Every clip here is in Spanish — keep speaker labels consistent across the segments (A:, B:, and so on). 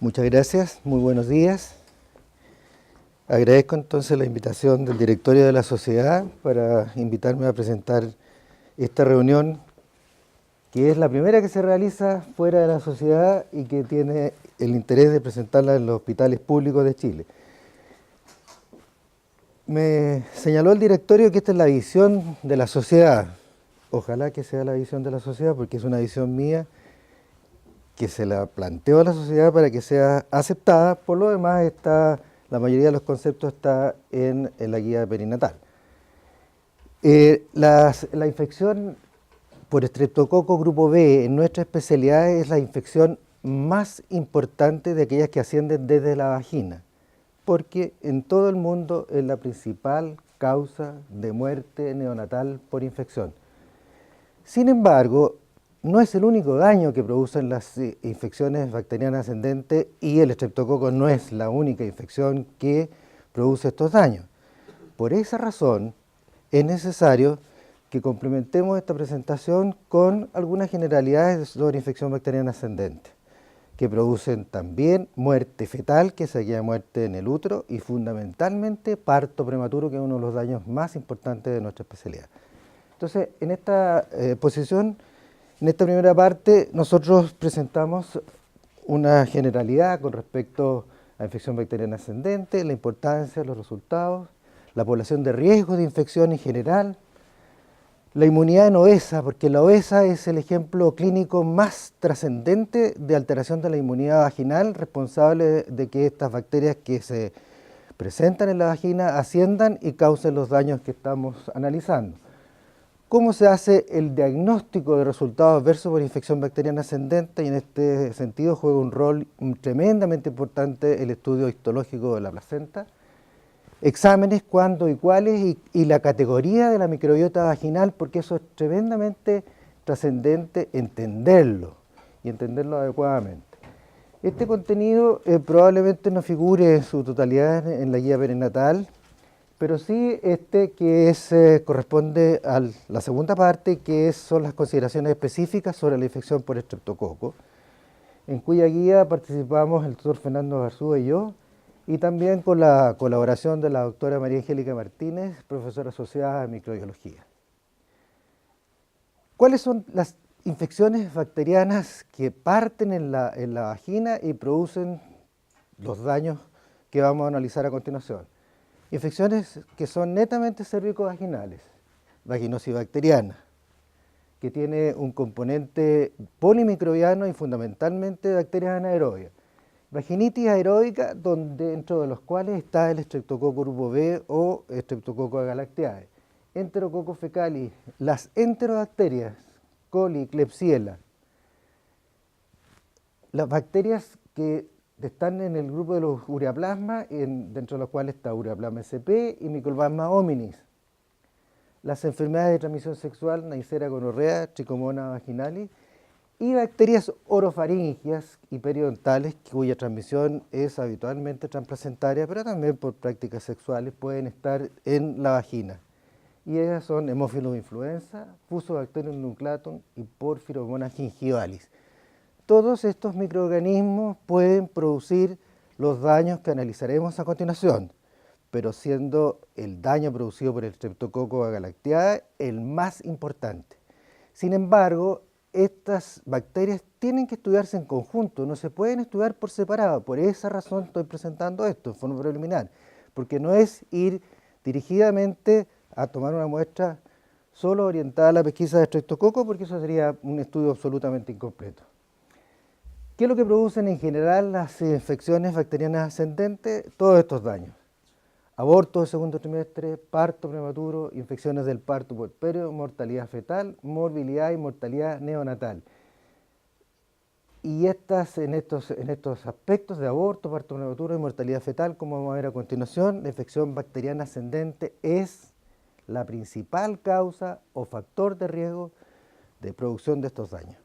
A: Muchas gracias, muy buenos días. Agradezco entonces la invitación del directorio de la sociedad para invitarme a presentar esta reunión, que es la primera que se realiza fuera de la sociedad y que tiene el interés de presentarla en los hospitales públicos de Chile. Me señaló el directorio que esta es la visión de la sociedad. Ojalá que sea la visión de la sociedad, porque es una visión mía que se la planteo a la sociedad para que sea aceptada. Por lo demás, la mayoría de los conceptos está en la guía perinatal. La infección por estreptococo grupo B en nuestra especialidad es la infección más importante de aquellas que ascienden desde la vagina, porque en todo el mundo es la principal causa de muerte neonatal por infección. Sin embargo, no es el único daño que producen las infecciones bacterianas ascendentes y el estreptococo no es la única infección que produce estos daños. Por esa razón, es necesario que complementemos esta presentación con algunas generalidades sobre infección bacteriana ascendente, que producen también muerte fetal, que es aquella muerte en el útero, y fundamentalmente parto prematuro, que es uno de los daños más importantes de nuestra especialidad. Entonces, en esta posición, en esta primera parte, nosotros presentamos una generalidad con respecto a infección bacteriana ascendente, la importancia, los resultados, la población de riesgo de infección en general, la inmunidad en obesa, porque la obesa es el ejemplo clínico más trascendente de alteración de la inmunidad vaginal, responsable de que estas bacterias que se presentan en la vagina asciendan y causen los daños que estamos analizando. ¿Cómo se hace el diagnóstico de resultados adversos por infección bacteriana ascendente? Y en este sentido juega un rol tremendamente importante el estudio histológico de la placenta. Exámenes, cuándo y cuáles, y la categoría de la microbiota vaginal, porque eso es tremendamente trascendente entenderlo y entenderlo adecuadamente. Este contenido probablemente no figure en su totalidad en la guía perinatal, pero sí corresponde a la segunda parte, son las consideraciones específicas sobre la infección por estreptococo, en cuya guía participamos el doctor Fernando Garzúa y yo, y también con la colaboración de la doctora María Angélica Martínez, profesora asociada de microbiología. ¿Cuáles son las infecciones bacterianas que parten en la vagina y producen los daños que vamos a analizar a continuación? Infecciones que son netamente cervicovaginales, vaginosis bacteriana, que tiene un componente polimicrobiano y fundamentalmente bacterias anaerobias. Vaginitis aeróbica, dentro de los cuales está el estreptococo grupo B o estreptococo agalactiae. Enterococcus fecalis, las enterobacterias, coli, klebsiella. Las bacterias que están en el grupo de los ureaplasma, dentro de los cuales está ureaplasma sp y Mycoplasma hominis. Las enfermedades de transmisión sexual, Neisseria gonorrea, Trichomonas vaginalis, y bacterias orofaringias y periodontales, cuya transmisión es habitualmente transplacentaria, pero también por prácticas sexuales pueden estar en la vagina. Y ellas son Haemophilus influenza, Fusobacterium nucleatum y Porphyromonas gingivalis. Todos estos microorganismos pueden producir los daños que analizaremos a continuación, pero siendo el daño producido por el Streptococcus agalactiae el más importante. Sin embargo, estas bacterias tienen que estudiarse en conjunto, no se pueden estudiar por separado. Por esa razón estoy presentando esto en forma preliminar, porque no es ir dirigidamente a tomar una muestra solo orientada a la pesquisa de Streptococcus, porque eso sería un estudio absolutamente incompleto. ¿Qué es lo que producen en general las infecciones bacterianas ascendentes? Todos estos daños. Aborto de segundo trimestre, parto prematuro, infecciones del parto puerperio, mortalidad fetal, morbilidad y mortalidad neonatal. Y en estos aspectos de aborto, parto prematuro y mortalidad fetal, como vamos a ver a continuación, la infección bacteriana ascendente es la principal causa o factor de riesgo de producción de estos daños.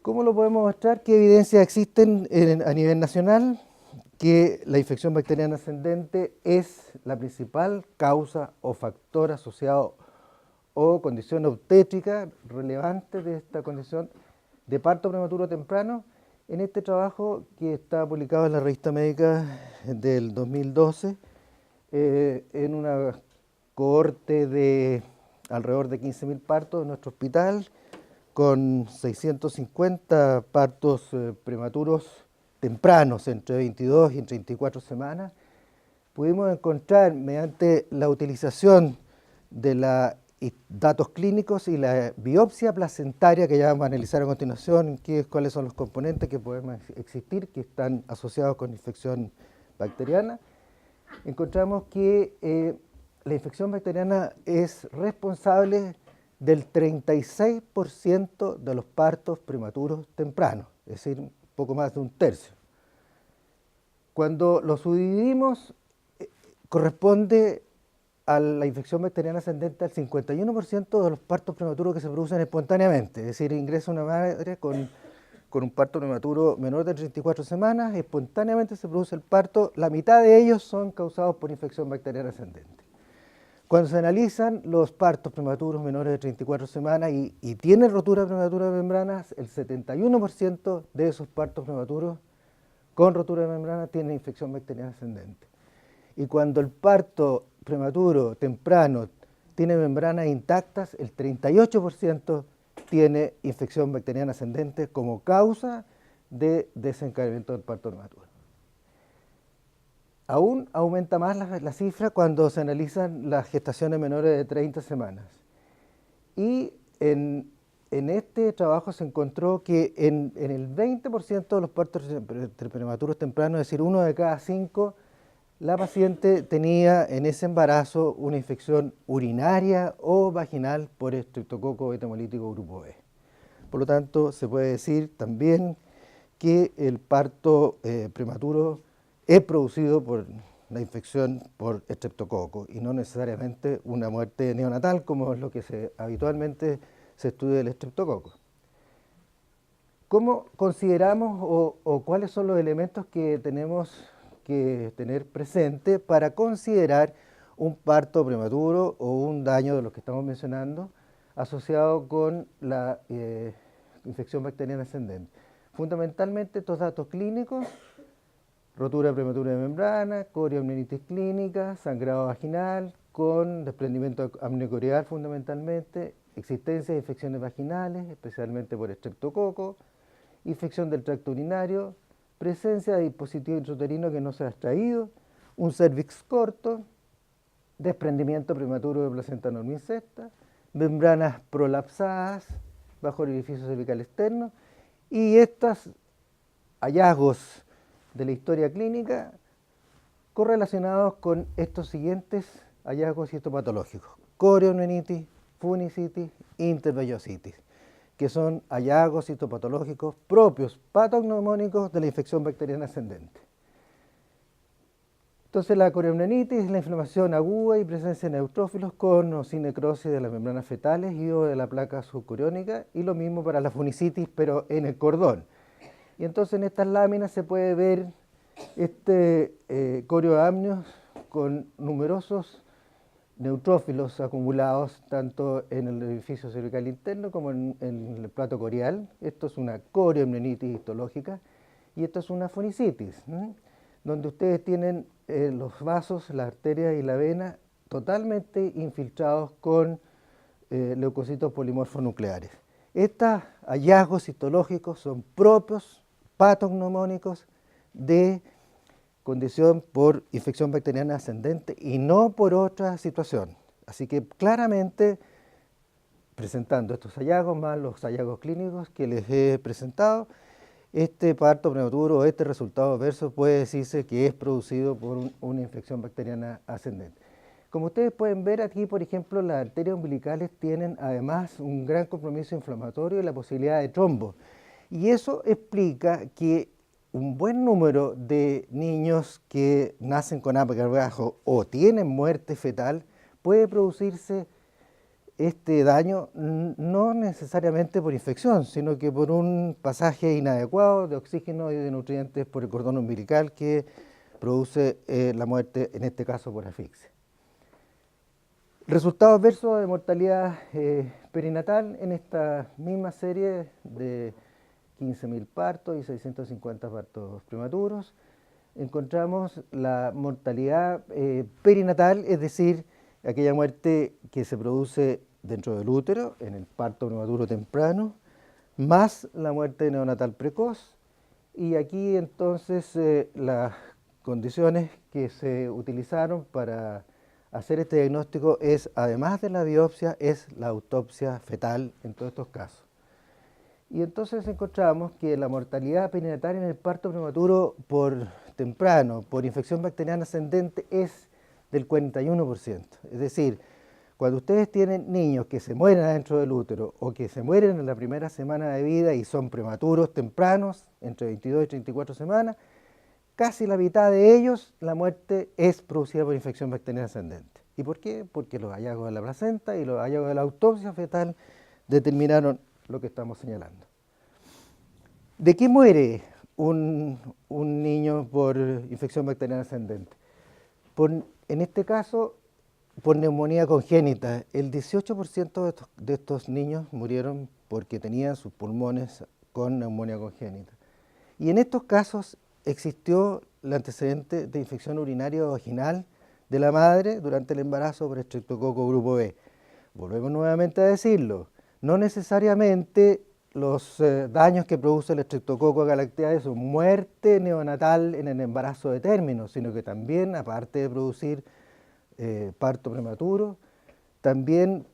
A: ¿Cómo lo podemos mostrar? ¿Qué evidencias existen a nivel nacional? Que la infección bacteriana ascendente es la principal causa o factor asociado o condición obstétrica relevante de esta condición de parto prematuro temprano En este trabajo, que está publicado en la revista médica del 2012, en una cohorte de alrededor de 15.000 partos en nuestro hospital, con 650 partos prematuros tempranos, entre 22 y 34 semanas, pudimos encontrar, mediante la utilización de los datos clínicos y la biopsia placentaria, que ya vamos a analizar a continuación, cuáles son los componentes que pueden existir, que están asociados con infección bacteriana, encontramos que la infección bacteriana es responsable del 36% de los partos prematuros tempranos, es decir, un poco más de un tercio. Cuando lo subdividimos, corresponde a la infección bacteriana ascendente al 51% de los partos prematuros que se producen espontáneamente, es decir, ingresa una madre con un parto prematuro menor de 34 semanas, espontáneamente se produce el parto, la mitad de ellos son causados por infección bacteriana ascendente. Cuando se analizan los partos prematuros menores de 34 semanas y tienen rotura prematura de membranas, el 71% de esos partos prematuros con rotura de membrana tienen infección bacteriana ascendente. Y cuando el parto prematuro temprano tiene membranas intactas, el 38% tiene infección bacteriana ascendente como causa de desencadenamiento del parto prematuro. Aún aumenta más la cifra cuando se analizan las gestaciones menores de 30 semanas. Y en este trabajo se encontró que en el 20% de los partos prematuros tempranos, es decir, 1 de cada 5, la paciente tenía en ese embarazo una infección urinaria o vaginal por estreptococo beta hemolítico grupo B. Por lo tanto, se puede decir también que el parto prematuro es producido por la infección por estreptococo y no necesariamente una muerte neonatal, como es lo que habitualmente se estudia del estreptococo. ¿Cómo consideramos o cuáles son los elementos que tenemos que tener presente para considerar un parto prematuro o un daño de los que estamos mencionando asociado con la infección bacteriana ascendente? Fundamentalmente estos datos clínicos: rotura prematura de membrana, corioamnionitis clínica, sangrado vaginal con desprendimiento amniocorial fundamentalmente, existencia de infecciones vaginales, especialmente por estreptococo, infección del tracto urinario, presencia de dispositivo intrauterino que no se ha extraído, un cervix corto, desprendimiento prematuro de placenta normicesta, membranas prolapsadas bajo el orificio cervical externo, y estos hallazgos de la historia clínica correlacionados con estos siguientes hallazgos histopatológicos: corioamnionitis, funicitis, intervellositis, que son hallazgos histopatológicos propios, patognomónicos de la infección bacteriana ascendente. Entonces, la corioamnionitis es la inflamación aguda y presencia de neutrófilos con o sin necrosis de las membranas fetales y o de la placa subcoriónica, y lo mismo para la funicitis, pero en el cordón. Y entonces en estas láminas se puede ver corioamnios con numerosos neutrófilos acumulados tanto en el orificio cervical interno como en el plato corial. Esto es una corioamnionitis histológica y esto es una funicitis, donde ustedes tienen los vasos, la arteria y la vena totalmente infiltrados con leucocitos polimorfos nucleares. Estos hallazgos histológicos son propios, patognomónicos de condición por infección bacteriana ascendente y no por otra situación. Así que claramente, presentando estos hallazgos más los hallazgos clínicos que les he presentado, este parto prematuro o este resultado adverso puede decirse que es producido por una infección bacteriana ascendente. Como ustedes pueden ver aquí, por ejemplo, las arterias umbilicales tienen además un gran compromiso inflamatorio y la posibilidad de trombo. Y eso explica que un buen número de niños que nacen con APGAR bajo o tienen muerte fetal puede producirse este daño no necesariamente por infección, sino que por un pasaje inadecuado de oxígeno y de nutrientes por el cordón umbilical que produce la muerte, en este caso por asfixia. Resultados adversos de mortalidad perinatal en esta misma serie de 15.000 partos y 650 partos prematuros. Encontramos la mortalidad perinatal, es decir, aquella muerte que se produce dentro del útero, en el parto prematuro temprano, más la muerte neonatal precoz. Y aquí entonces las condiciones que se utilizaron para hacer este diagnóstico es, además de la biopsia, es la autopsia fetal en todos estos casos. Y entonces encontramos que la mortalidad perinatal en el parto prematuro por temprano, por infección bacteriana ascendente, es del 41%. Es decir, cuando ustedes tienen niños que se mueren adentro del útero o que se mueren en la primera semana de vida y son prematuros tempranos, entre 22 y 34 semanas, casi la mitad de ellos, la muerte es producida por infección bacteriana ascendente. ¿Y por qué? Porque los hallazgos de la placenta y los hallazgos de la autopsia fetal determinaron lo que estamos señalando. ¿De qué muere un niño por infección bacteriana ascendente? En este caso, por neumonía congénita. El 18% de estos niños murieron porque tenían sus pulmones con neumonía congénita. Y en estos casos existió el antecedente de infección urinaria o vaginal de la madre durante el embarazo por estreptococo grupo B. Volvemos nuevamente a decirlo, no necesariamente los daños que produce el estreptococo galactiae son muerte neonatal en el embarazo de término, sino que también, aparte de producir parto prematuro, también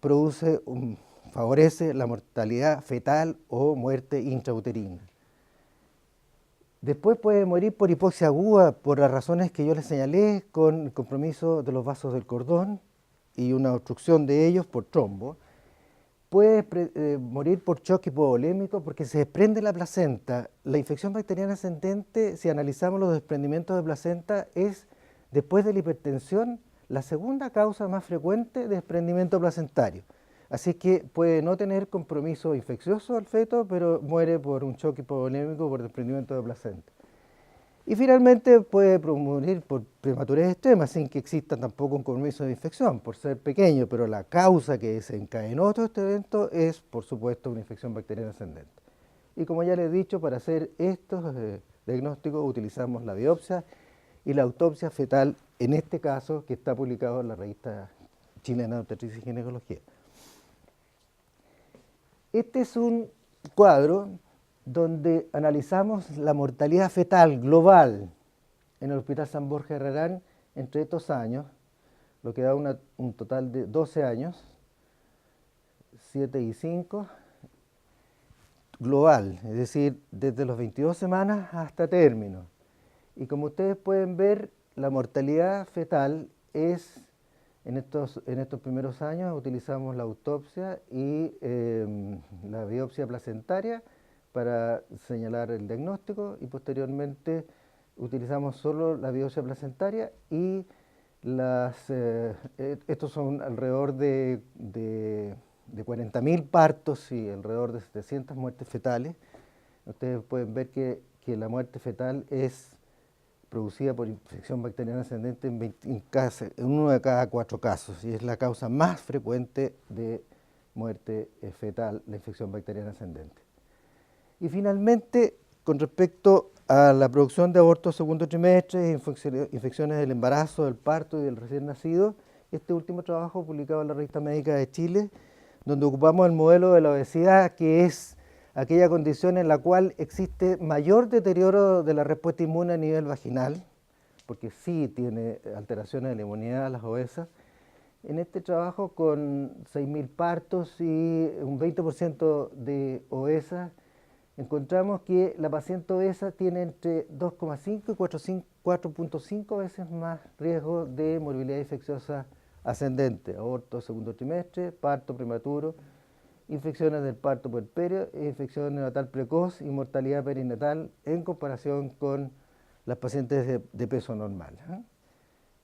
A: favorece la mortalidad fetal o muerte intrauterina. Después puede morir por hipoxia aguda por las razones que yo les señalé, con el compromiso de los vasos del cordón y una obstrucción de ellos por trombo. Puede morir por choque hipovolémico porque se desprende la placenta. La infección bacteriana ascendente, si analizamos los desprendimientos de placenta, es, después de la hipertensión, la segunda causa más frecuente de desprendimiento placentario. Así que puede no tener compromiso infeccioso al feto, pero muere por un choque hipovolémico por desprendimiento de placenta. Y finalmente puede morir por prematurez extrema, sin que exista tampoco un compromiso de infección, por ser pequeño, pero la causa que desencadenó todo este evento es, por supuesto, una infección bacteriana ascendente. Y como ya les he dicho, para hacer estos diagnósticos utilizamos la biopsia y la autopsia fetal, en este caso, que está publicado en la revista chilena de obstetricia y ginecología. Este es un cuadro donde analizamos la mortalidad fetal global en el Hospital San Borja Herrerán entre estos años, lo que da un total de 12 años, 7 y 5, global, es decir, desde los 22 semanas hasta término. Y como ustedes pueden ver, la mortalidad fetal es, en estos primeros años utilizamos la autopsia y la biopsia placentaria para señalar el diagnóstico, y posteriormente utilizamos solo la biopsia placentaria y estos son alrededor de 40.000 partos y alrededor de 700 muertes fetales. Ustedes pueden ver que la muerte fetal es producida por infección bacteriana ascendente en uno de cada 4 casos, y es la causa más frecuente de muerte fetal, la infección bacteriana ascendente. Y finalmente, con respecto a la producción de abortos segundo trimestre, infecciones del embarazo, del parto y del recién nacido, este último trabajo publicado en la Revista Médica de Chile, donde ocupamos el modelo de la obesidad, que es aquella condición en la cual existe mayor deterioro de la respuesta inmune a nivel vaginal, porque sí tiene alteraciones de la inmunidad a las obesas. En este trabajo, con 6.000 partos y un 20% de obesas, encontramos que la paciente obesa tiene entre 2,5 y 4,5 veces más riesgo de morbilidad infecciosa ascendente, aborto segundo trimestre, parto prematuro, infecciones del parto puerperio, infección neonatal precoz y mortalidad perinatal en comparación con las pacientes de peso normal.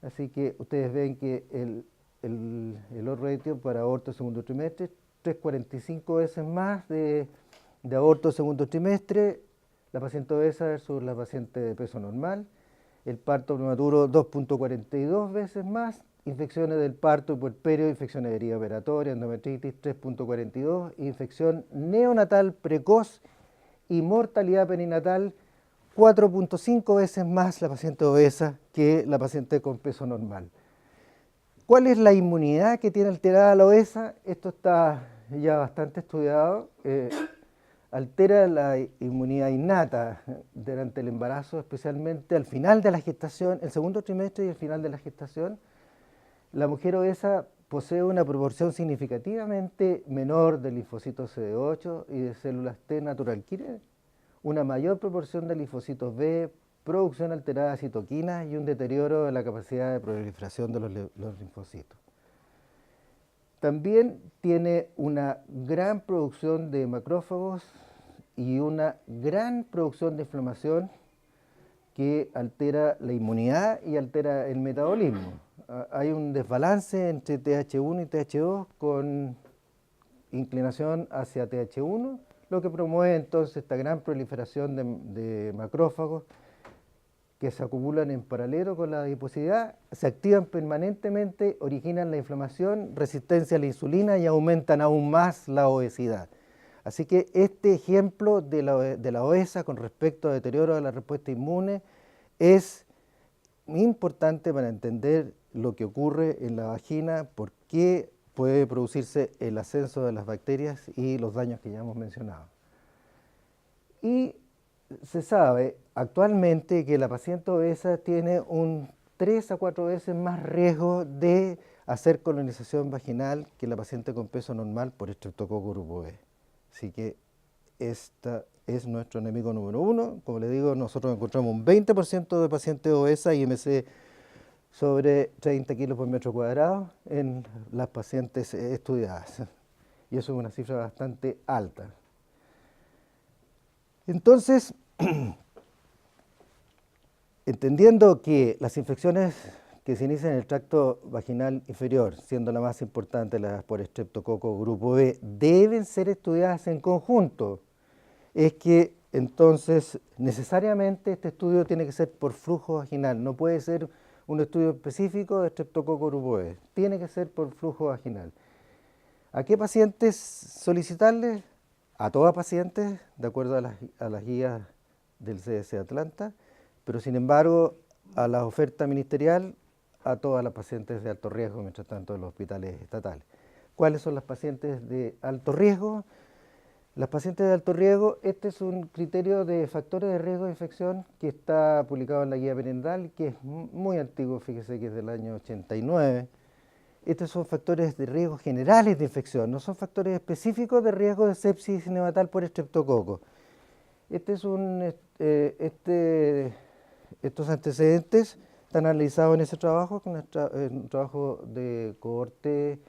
A: Así que ustedes ven que el odds ratio para aborto segundo trimestre, 3,45 veces más de aborto segundo trimestre, la paciente obesa versus la paciente de peso normal. El parto prematuro, 2,42 veces más. Infecciones del parto y puerperio, infecciones de herida operatoria, endometritis, 3,42. Infección neonatal precoz y mortalidad perinatal 4.5 veces más la paciente obesa que la paciente con peso normal. ¿Cuál es la inmunidad que tiene alterada la obesa? Esto está ya bastante estudiado. Altera la inmunidad innata durante el embarazo, especialmente al final de la gestación, el segundo trimestre y el final de la gestación. La mujer obesa posee una proporción significativamente menor de linfocitos CD8 y de células T natural killer, una mayor proporción de linfocitos B, producción alterada de citoquinas y un deterioro de la capacidad de proliferación de los linfocitos. También tiene una gran producción de macrófagos y una gran producción de inflamación que altera la inmunidad y altera el metabolismo. Hay un desbalance entre TH1 y TH2 con inclinación hacia TH1, lo que promueve entonces esta gran proliferación de macrófagos que se acumulan en paralelo con la adiposidad, se activan permanentemente, originan la inflamación, resistencia a la insulina y aumentan aún más la obesidad. Así que este ejemplo de la obesa con respecto a deterioro de la respuesta inmune es importante para entender lo que ocurre en la vagina, por qué puede producirse el ascenso de las bacterias y los daños que ya hemos mencionado. Y se sabe actualmente que la paciente obesa tiene un 3 a 4 veces más riesgo de hacer colonización vaginal que la paciente con peso normal por estreptococo grupo B. Así que esta es nuestro enemigo número uno. Como les digo, nosotros encontramos un 20% de pacientes obesas y IMC sobre 30 kilos por metro cuadrado en las pacientes estudiadas. Y eso es una cifra bastante alta. Entonces, entendiendo que las infecciones que se inician en el tracto vaginal inferior, siendo la más importante la por estreptococo grupo B, deben ser estudiadas en conjunto, es que entonces necesariamente este estudio tiene que ser por flujo vaginal, no puede ser un estudio específico de estreptococo grupo B, tiene que ser por flujo vaginal. ¿A qué pacientes solicitarles? A todas pacientes, de acuerdo a las guías del CDC Atlanta, pero sin embargo a la oferta ministerial a todas las pacientes de alto riesgo, mientras tanto en los hospitales estatales. ¿Cuáles son las pacientes de alto riesgo? Las pacientes de alto riesgo, este es un criterio de factores de riesgo de infección que está publicado en la guía perinatal, que es muy antiguo, fíjese que es del año 89. Estos son factores de riesgo generales de infección, no son factores específicos de riesgo de sepsis neonatal por estreptococo. Estos antecedentes están analizados en ese trabajo, que es un trabajo de cohorte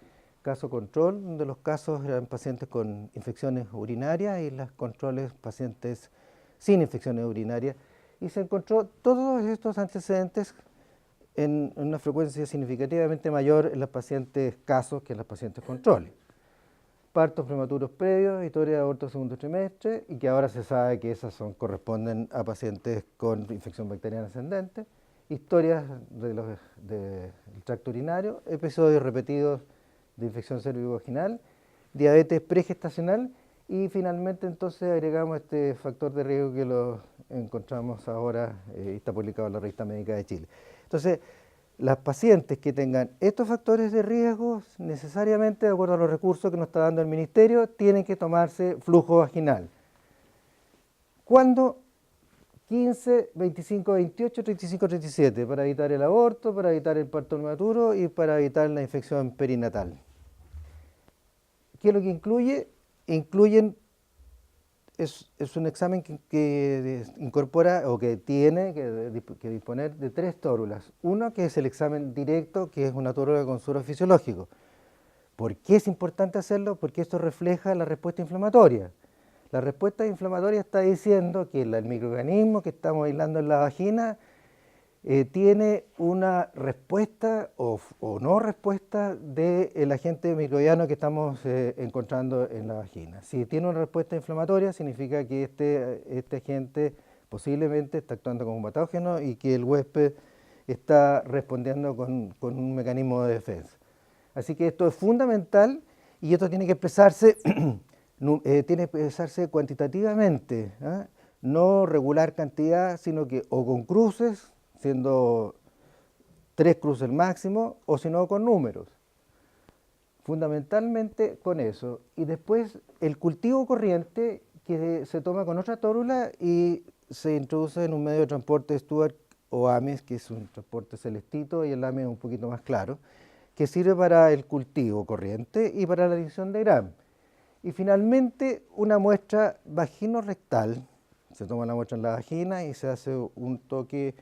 A: caso control, donde los casos eran pacientes con infecciones urinarias y los controles pacientes sin infecciones urinarias. Y se encontró todos estos antecedentes en una frecuencia significativamente mayor en los pacientes casos que en los pacientes controles. Partos prematuros previos, historia de aborto segundo trimestre, y que ahora se sabe que esas corresponden a pacientes con infección bacteriana ascendente, historias del tracto urinario, episodios repetidos de infección cervicovaginal, diabetes pregestacional, y finalmente entonces agregamos este factor de riesgo que lo encontramos ahora y está publicado en la Revista Médica de Chile. Entonces, las pacientes que tengan estos factores de riesgo, necesariamente, de acuerdo a los recursos que nos está dando el Ministerio, tienen que tomarse flujo vaginal. ¿Cuándo? 15, 25, 28, 35, 37, para evitar el aborto, para evitar el parto prematuro y para evitar la infección perinatal. ¿Qué es lo que incluye? Es un examen que incorpora o que tiene que disponer de 3 tórulas. Uno que es el examen directo, que es una tórula con suero fisiológico. ¿Por qué es importante hacerlo? Porque esto refleja la respuesta inflamatoria. La respuesta inflamatoria está diciendo que el microorganismo que estamos aislando en la vagina tiene una respuesta o no respuesta del agente microbiano que estamos encontrando en la vagina. Si tiene una respuesta inflamatoria, significa que este agente posiblemente está actuando como un patógeno y que el huésped está respondiendo con un mecanismo de defensa. Así que esto es fundamental y esto tiene que expresarse tiene que pesarse cuantitativamente, ¿ah? No regular cantidad, sino que o con cruces, siendo 3 cruces el máximo, o si no con números. Fundamentalmente con eso. Y después el cultivo corriente, que se toma con otra tórula y se introduce en un medio de transporte Stuart o Ames, que es un transporte celestito, y el Ames es un poquito más claro, que sirve para el cultivo corriente y para la adición de Gram. Y finalmente una muestra vagino-rectal. Se toma la muestra en la vagina y se hace un toque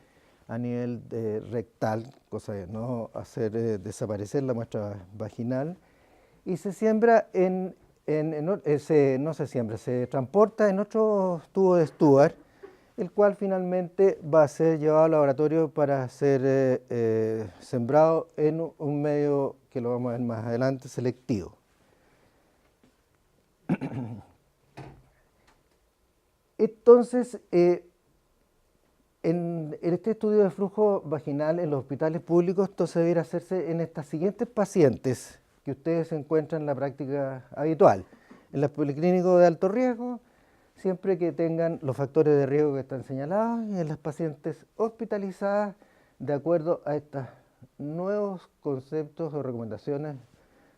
A: a nivel rectal, cosa de no hacer desaparecer la muestra vaginal, y se siembra no se siembra, se transporta en otro tubo de Stuart, el cual finalmente va a ser llevado al laboratorio para ser sembrado en un medio que lo vamos a ver más adelante, selectivo. Entonces, en este estudio de flujo vaginal en los hospitales públicos, esto se debería hacerse en estas siguientes pacientes que ustedes encuentran en la práctica habitual. En los policlínicos de alto riesgo, siempre que tengan los factores de riesgo que están señalados, y en las pacientes hospitalizadas, de acuerdo a estos nuevos conceptos o recomendaciones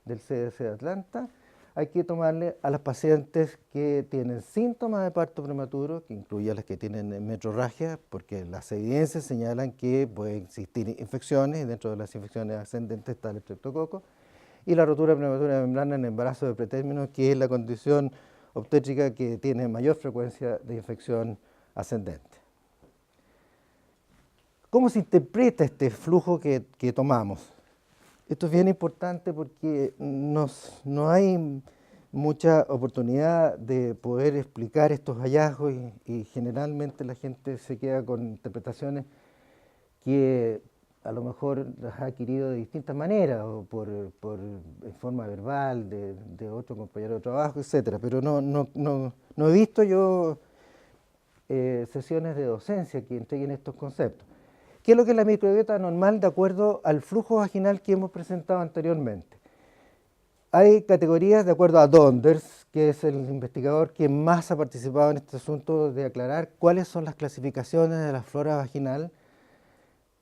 A: del CDC de Atlanta, hay que tomarle a las pacientes que tienen síntomas de parto prematuro, que incluye a las que tienen metrorragia, porque las evidencias señalan que pueden existir infecciones, y dentro de las infecciones ascendentes está el estreptococo, y la rotura prematura de membrana en embarazo de pretérmino, que es la condición obstétrica que tiene mayor frecuencia de infección ascendente. ¿Cómo se interpreta este flujo que tomamos? Esto es bien importante porque no hay mucha oportunidad de poder explicar estos hallazgos y generalmente la gente se queda con interpretaciones que a lo mejor las ha adquirido de distintas maneras, o en forma verbal, de otro compañero de trabajo, etc. Pero no he visto yo sesiones de docencia que entreguen estos conceptos. ¿Qué es lo que es la microbiota normal de acuerdo al flujo vaginal que hemos presentado anteriormente? Hay categorías de acuerdo a Donders, que es el investigador que más ha participado en este asunto de aclarar cuáles son las clasificaciones de la flora vaginal.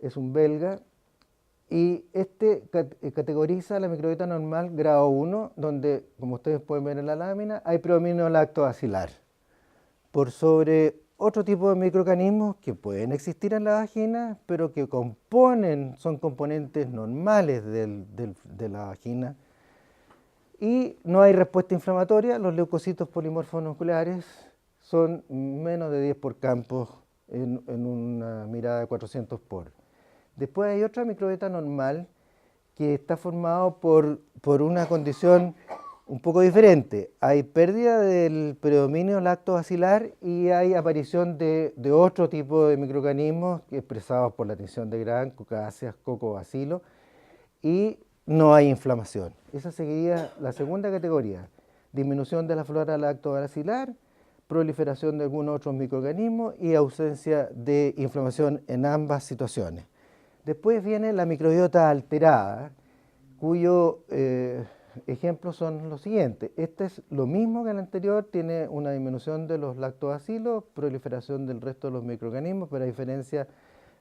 A: Es un belga, y categoriza la microbiota normal grado 1, donde, como ustedes pueden ver en la lámina, hay predominio lactobacilar, por sobre otro tipo de microorganismos que pueden existir en la vagina, pero que son componentes normales de la vagina, y no hay respuesta inflamatoria. Los leucocitos polimorfos nucleares son menos de 10 por campo en una mirada de 400 por. Después hay otra microbiota normal que está formado por una condición un poco diferente. Hay pérdida del predominio lactobacilar y hay aparición de otro tipo de microorganismos expresados por la tinción de Gram, Coccaceae, Coccobacillus, y no hay inflamación. Esa sería la segunda categoría: disminución de la flora lactobacilar, proliferación de algunos otros microorganismos y ausencia de inflamación en ambas situaciones. Después viene la microbiota alterada, cuyo ejemplos son los siguientes. Este es lo mismo que el anterior, tiene una disminución de los lactobacilos, proliferación del resto de los microorganismos, pero a diferencia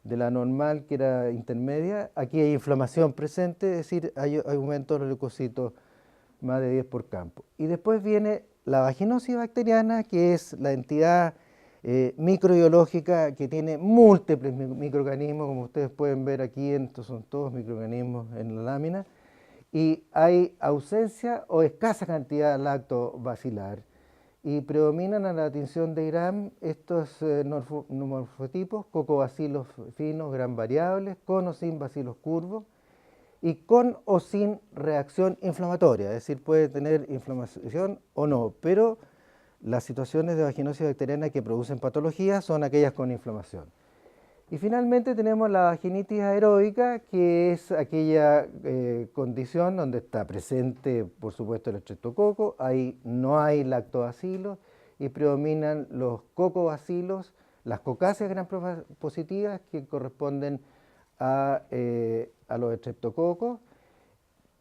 A: de la normal, que era intermedia, aquí hay inflamación presente, es decir, hay aumento de los leucocitos más de 10 por campo. Y después viene la vaginosis bacteriana, que es la entidad microbiológica que tiene múltiples microorganismos, como ustedes pueden ver aquí. Estos son todos microorganismos en la lámina, y hay ausencia o escasa cantidad de lactobacilar, y predominan a la tinción de Gram estos morfotipos: Coccobacillus finos, Gram variables, con o sin bacilos curvos, y con o sin reacción inflamatoria, es decir, puede tener inflamación o no, pero las situaciones de vaginosis bacteriana que producen patología son aquellas con inflamación. Y finalmente tenemos la vaginitis aeróbica, que es aquella condición donde está presente, por supuesto, el estreptococo, ahí no hay lactobacilos y predominan los cocobacilos, las Coccaceae gram positivas, que corresponden a los estreptococos,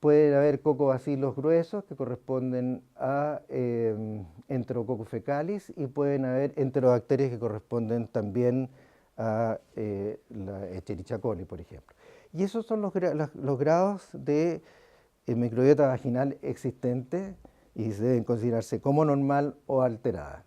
A: pueden haber cocobacilos gruesos que corresponden a Enterococcus fecalis y pueden haber enterobacterias que corresponden también a la Escherichia coli, por ejemplo. Y esos son los grados de microbiota vaginal existente y deben considerarse como normal o alterada.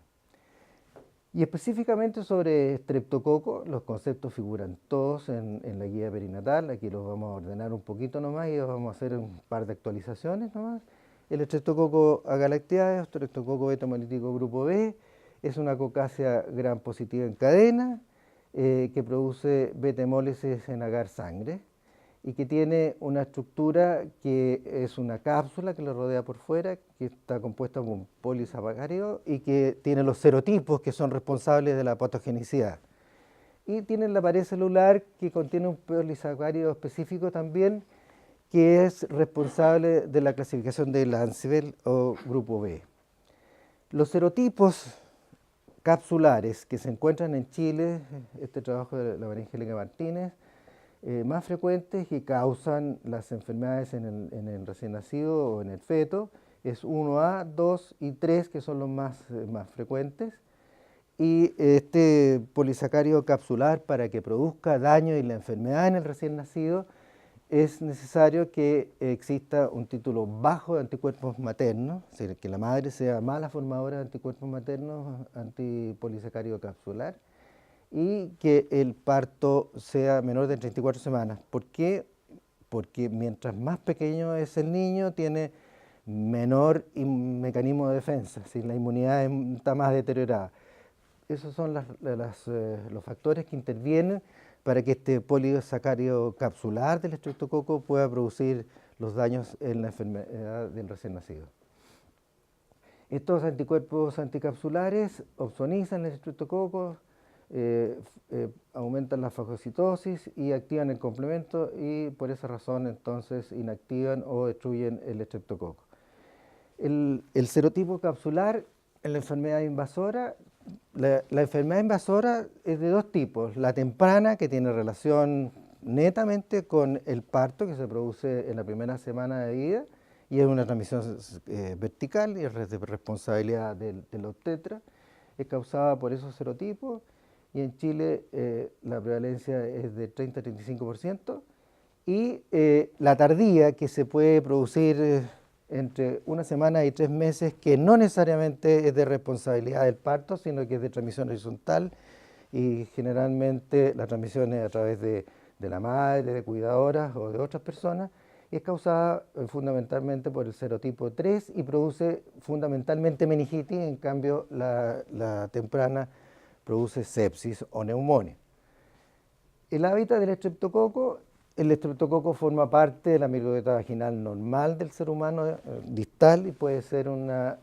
A: Y específicamente sobre estreptococo, los conceptos figuran todos en la guía perinatal. Aquí los vamos a ordenar un poquito nomás y vamos a hacer un par de actualizaciones nomás. El estreptococo agalactiae, estreptococo beta hemolítico grupo B, es una cocácea gram positiva en cadena que produce beta hemólisis en agar sangre y que tiene una estructura que es una cápsula que lo rodea por fuera, que está compuesta por un polisacárido y que tiene los serotipos que son responsables de la patogenicidad. Y tiene la pared celular que contiene un polisacárido específico también, que es responsable de la clasificación de Landsberg o grupo B. Los serotipos capsulares que se encuentran en Chile, este trabajo de la María Angélica Martínez, más frecuentes que causan las enfermedades en el recién nacido o en el feto, es 1A, 2 y 3, que son los más frecuentes. Y este polisacárido capsular, para que produzca daño y la enfermedad en el recién nacido, es necesario que exista un título bajo de anticuerpos maternos, es decir, que la madre sea mala formadora de anticuerpos maternos antipolisacárido capsular, y que el parto sea menor de 34 semanas. ¿Por qué? Porque mientras más pequeño es el niño, tiene menor mecanismo de defensa, si la inmunidad está más deteriorada. Esos son los factores que intervienen para que este polisacárido capsular del estreptococo pueda producir los daños en la enfermedad del recién nacido. Estos anticuerpos anticapsulares opsonizan el estreptococo, aumentan la fagocitosis y activan el complemento y por esa razón entonces inactivan o destruyen el estreptococo. El serotipo capsular en la enfermedad invasora, la enfermedad invasora es de dos tipos: la temprana, que tiene relación netamente con el parto que se produce en la primera semana de vida y es una transmisión vertical y es de responsabilidad del obstetra, es causada por esos serotipos. Y en Chile la prevalencia es de 30-35%, y la tardía, que se puede producir entre una semana y 3 meses, que no necesariamente es de responsabilidad del parto, sino que es de transmisión horizontal, y generalmente la transmisión es a través de la madre, de cuidadoras o de otras personas, y es causada fundamentalmente por el serotipo 3 y produce fundamentalmente meningitis. En cambio la temprana produce sepsis o neumonía. El hábitat del estreptococo: el estreptococo forma parte de la microbiota vaginal normal del ser humano distal y puede ser una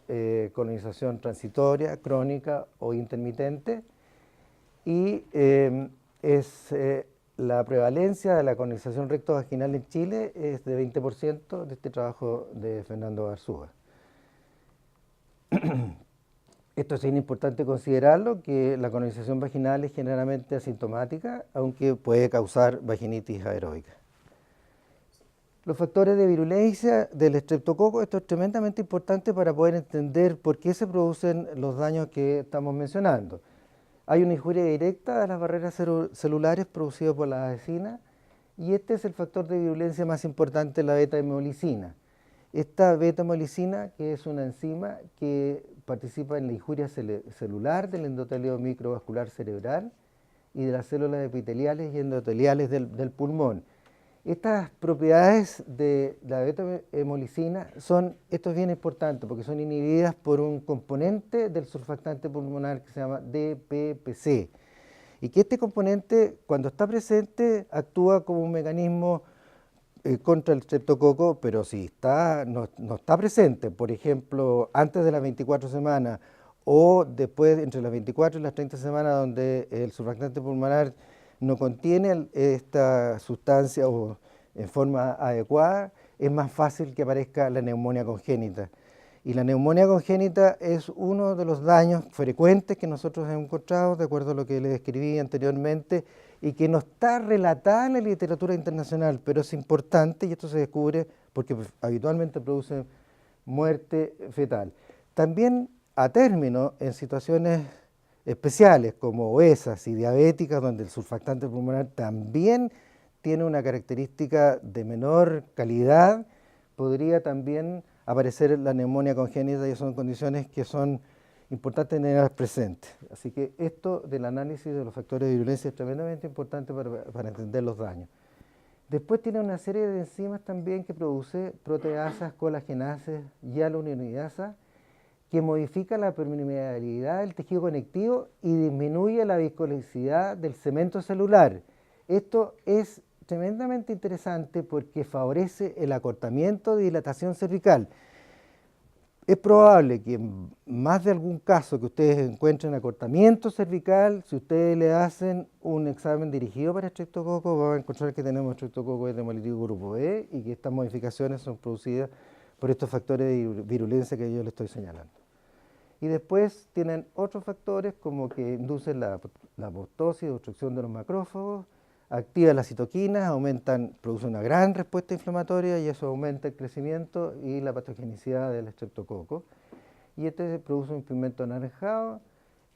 A: colonización transitoria, crónica o intermitente, y la prevalencia de la colonización rectovaginal en Chile es de 20% de este trabajo de Fernando Garzúa. Esto es importante considerarlo, que la colonización vaginal es generalmente asintomática, aunque puede causar vaginitis aeróbica. Los factores de virulencia del estreptococo: esto es tremendamente importante para poder entender por qué se producen los daños que estamos mencionando. Hay una injuria directa a las barreras celulares producidas por la vecina, y este es el factor de virulencia más importante, la beta-hemolicina. Esta beta-hemolicina, que es una enzima que participa en la injuria celular del endotelio microvascular cerebral y de las células epiteliales y endoteliales del pulmón. Estas propiedades de la beta-hemolicina esto es bien importante porque son inhibidas por un componente del surfactante pulmonar que se llama DPPC, y que este componente, cuando está presente, actúa como un mecanismo contra el estreptococo, pero si no está presente, por ejemplo, antes de las 24 semanas o después, entre las 24 y las 30 semanas, donde el surfactante pulmonar no contiene esta sustancia o en forma adecuada, es más fácil que aparezca la neumonía congénita. Y la neumonía congénita es uno de los daños frecuentes que nosotros hemos encontrado, de acuerdo a lo que les describí anteriormente, y que no está relatada en la literatura internacional, pero es importante y esto se descubre porque habitualmente produce muerte fetal. También a término, en situaciones especiales como obesas y diabéticas, donde el surfactante pulmonar también tiene una característica de menor calidad, podría también aparecer la neumonía congénita y son condiciones que son importantes tenerlas presentes. Así que esto del análisis de los factores de virulencia es tremendamente importante para entender los daños. Después tiene una serie de enzimas también que produce proteasas, colagenasas y aluronidasas que modifica la permeabilidad del tejido conectivo y disminuye la viscosidad del cemento celular. Esto es tremendamente interesante porque favorece el acortamiento de dilatación cervical. Es probable que en más de algún caso que ustedes encuentren acortamiento cervical, si ustedes le hacen un examen dirigido para estreptococo, van a encontrar que tenemos estreptococo hemolítico grupo E y que estas modificaciones son producidas por estos factores de virulencia que yo les estoy señalando. Y después tienen otros factores como que inducen la apoptosis, obstrucción de los macrófagos, activan las citoquinas, producen una gran respuesta inflamatoria y eso aumenta el crecimiento y la patogenicidad del estreptococo. Y este produce un pigmento anaranjado,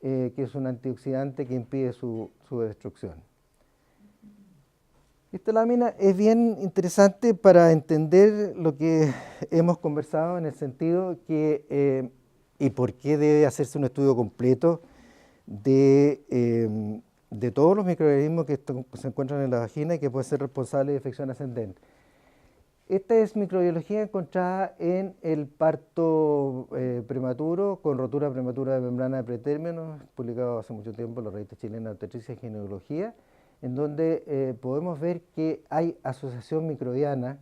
A: que es un antioxidante que impide su destrucción. Esta lámina es bien interesante para entender lo que hemos conversado en el sentido que, y por qué debe hacerse un estudio completo de todos los microorganismos que se encuentran en la vagina y que pueden ser responsables de infección ascendente. Esta es microbiología encontrada en el parto prematuro con rotura prematura de membrana de pretérmino, publicado hace mucho tiempo en la revista chilena de obstetricia y ginecología, en donde podemos ver que hay asociación microbiana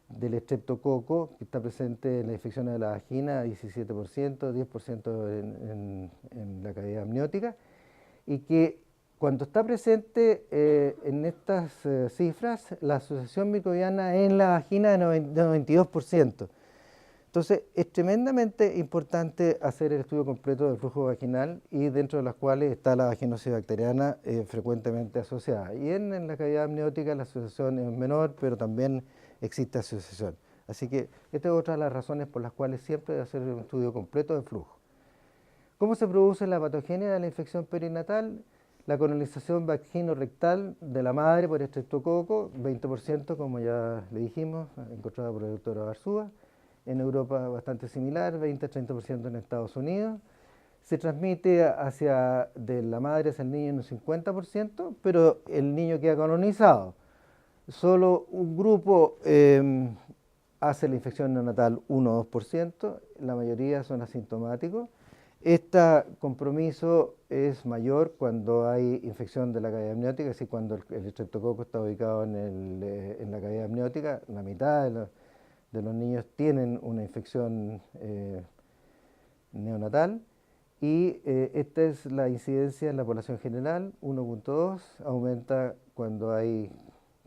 A: del estreptococo, que está presente en la infección de la vagina, 17%, 10% en la cavidad amniótica, y que cuando está presente en estas cifras, la asociación microbiana en la vagina es de 92%. Entonces, es tremendamente importante hacer el estudio completo del flujo vaginal y dentro de las cuales está la vaginosis bacteriana frecuentemente asociada. Y en la cavidad amniótica la asociación es menor, pero también existe asociación. Así que esta es otra de las razones por las cuales siempre debe hacer un estudio completo de flujo. ¿Cómo se produce la patogenia de la infección perinatal? La colonización vagino-rectal de la madre por estreptococo, 20%, como ya le dijimos, encontrada por el doctor Arzúa. En Europa bastante similar, 20-30% en Estados Unidos. Se transmite de la madre hacia el niño en un 50%, pero el niño queda colonizado. Solo un grupo hace la infección neonatal 1 o 2%, la mayoría son asintomáticos. Este compromiso es mayor cuando hay infección de la cavidad amniótica, es decir, cuando el estreptococo está ubicado en la cavidad amniótica, la mitad de los niños tienen una infección neonatal y esta es la incidencia en la población general, 1.2, aumenta cuando hay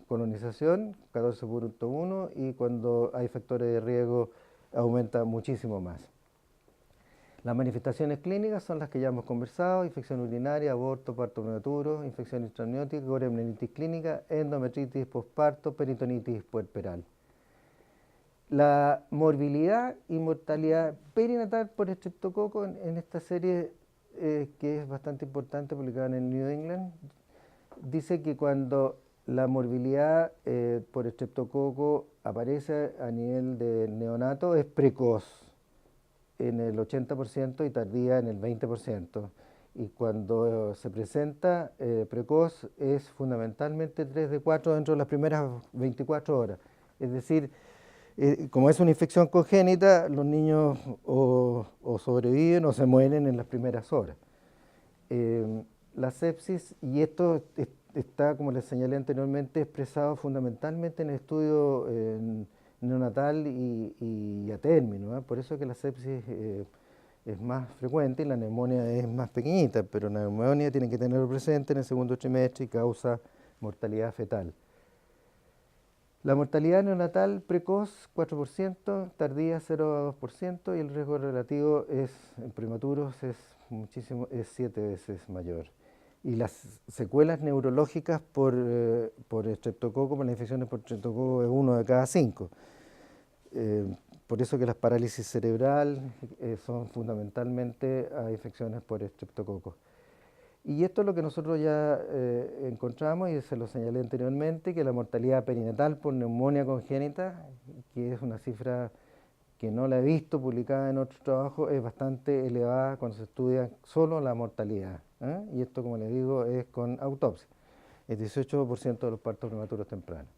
A: colonización, 14.1, y cuando hay factores de riesgo aumenta muchísimo más. Las manifestaciones clínicas son las que ya hemos conversado: infección urinaria, aborto, parto prematuro, infección intraamniótica, coriamnionitis clínica, endometritis postparto, peritonitis puerperal. La morbilidad y mortalidad perinatal por estreptococo en esta serie, que es bastante importante, publicada en el New England, dice que cuando la morbilidad por estreptococo aparece a nivel de neonato es precoz, en el 80% y tardía en el 20%. Y cuando se presenta precoz es fundamentalmente 3 de 4 dentro de las primeras 24 horas. Es decir, como es una infección congénita, los niños o sobreviven o se mueren en las primeras horas. La sepsis, y esto está, como les señalé anteriormente, expresado fundamentalmente en el estudio neonatal y a término, ¿eh? Por eso que la sepsis es más frecuente y la neumonía es más pequeñita, pero la neumonía tiene que tenerlo presente en el segundo trimestre y causa mortalidad fetal. La mortalidad neonatal precoz 4%, tardía 0,2% y el riesgo relativo en prematuros es 7 veces mayor. Y las secuelas neurológicas por estreptococo, por las infecciones por estreptococo, es 1 de cada 5. Por eso que las parálisis cerebral son fundamentalmente a infecciones por estreptococo. Y esto es lo que nosotros ya encontramos y se lo señalé anteriormente, que la mortalidad perinatal por neumonía congénita, que es una cifra que no la he visto publicada en otros trabajos, es bastante elevada cuando se estudia solo la mortalidad. Y esto, como les digo, es con autopsia. El 18% de los partos prematuros tempranos.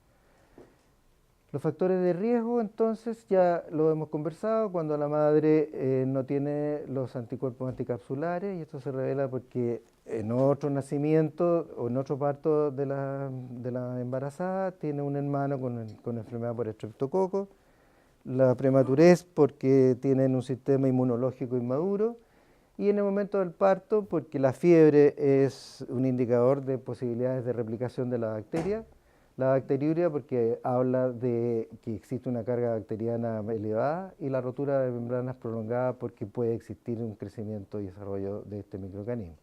A: Los factores de riesgo, entonces, ya lo hemos conversado, cuando la madre no tiene los anticuerpos anticapsulares, y esto se revela porque en otro nacimiento o en otro parto de la embarazada tiene un hermano con enfermedad por estreptococo, la prematurez porque tienen un sistema inmunológico inmaduro, y en el momento del parto porque la fiebre es un indicador de posibilidades de replicación de la bacteria. La bacteriuria porque habla de que existe una carga bacteriana elevada y la rotura de membranas prolongada porque puede existir un crecimiento y desarrollo de este microorganismo.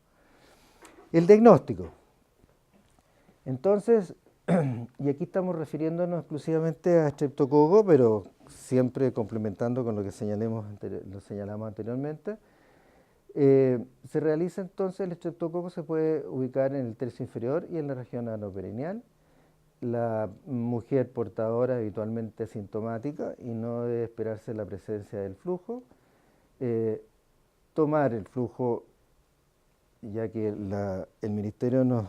A: El diagnóstico. Entonces, y aquí estamos refiriéndonos exclusivamente a estreptococo, pero siempre complementando con lo que lo señalamos anteriormente. Se realiza entonces, el estreptococo se puede ubicar en el tercio inferior y en la región anoperineal. La mujer portadora habitualmente asintomática y no debe esperarse la presencia del flujo. Tomar el flujo, ya que el Ministerio nos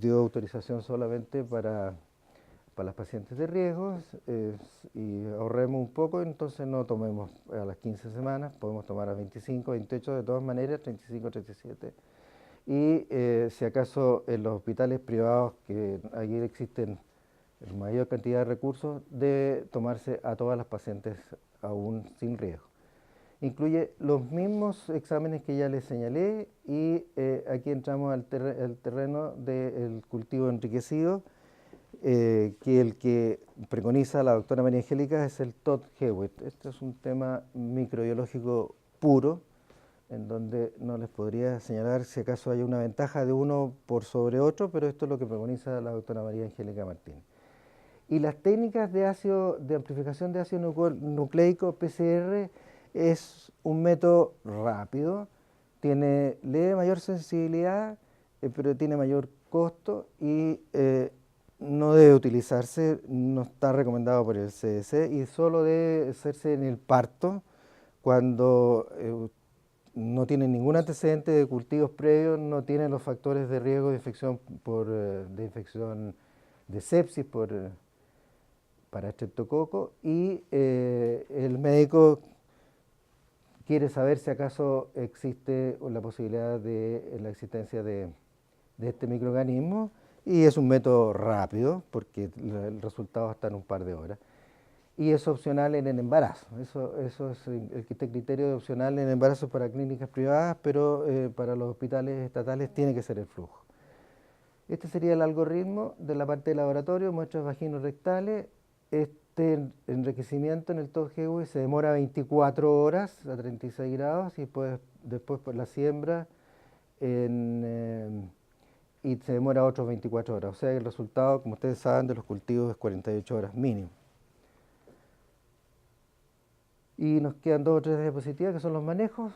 A: dio autorización solamente para las pacientes de riesgo y ahorremos un poco, entonces no tomemos a las 15 semanas, podemos tomar a 25, 28, de todas maneras, 35, 37. Y si acaso en los hospitales privados, que aquí existen mayor cantidad de recursos, debe tomarse a todas las pacientes aún sin riesgo. Incluye los mismos exámenes que ya les señalé y aquí entramos al terreno del cultivo enriquecido, que el que preconiza la doctora María Angélica es el Todd Hewitt. Este es un tema microbiológico puro, en donde no les podría señalar si acaso hay una ventaja de uno por sobre otro, pero esto es lo que preconiza la doctora María Angélica Martínez. Y las técnicas de amplificación de ácido nucleico, PCR, es un método rápido, tiene mayor sensibilidad, pero tiene mayor costo y no debe utilizarse, no está recomendado por el CDC y solo debe hacerse en el parto cuando no tiene ningún antecedente de cultivos previos, no tiene los factores de riesgo de infección de sepsis para estreptococo y el médico quiere saber si acaso existe la posibilidad de la existencia de este microorganismo y es un método rápido porque el resultado está en un par de horas y es opcional en el embarazo. Eso es este criterio de opcional en el embarazo para clínicas privadas, pero para los hospitales estatales tiene que ser el flujo. Este sería el algoritmo de la parte de laboratorio, muestras vaginorrectales. Este enriquecimiento en el Todd Hewitt se demora 24 horas a 36 grados y después por la siembra y se demora otros 24 horas. O sea que el resultado, como ustedes saben, de los cultivos es 48 horas mínimo. Y nos quedan 2 o 3 diapositivas que son los manejos.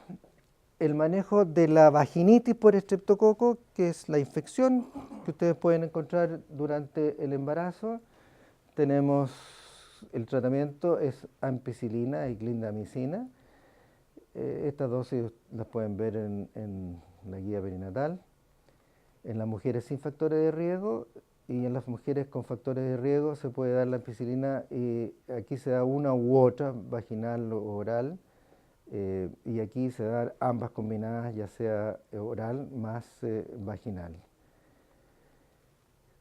A: El manejo de la vaginitis por estreptococo, que es la infección que ustedes pueden encontrar durante el embarazo. Tenemos el tratamiento es ampicilina y clindamicina. Estas dosis las pueden ver en la guía perinatal. En las mujeres sin factores de riesgo y en las mujeres con factores de riesgo se puede dar la ampicilina y aquí se da una u otra, vaginal o oral. Y aquí se dan ambas combinadas, ya sea oral más vaginal.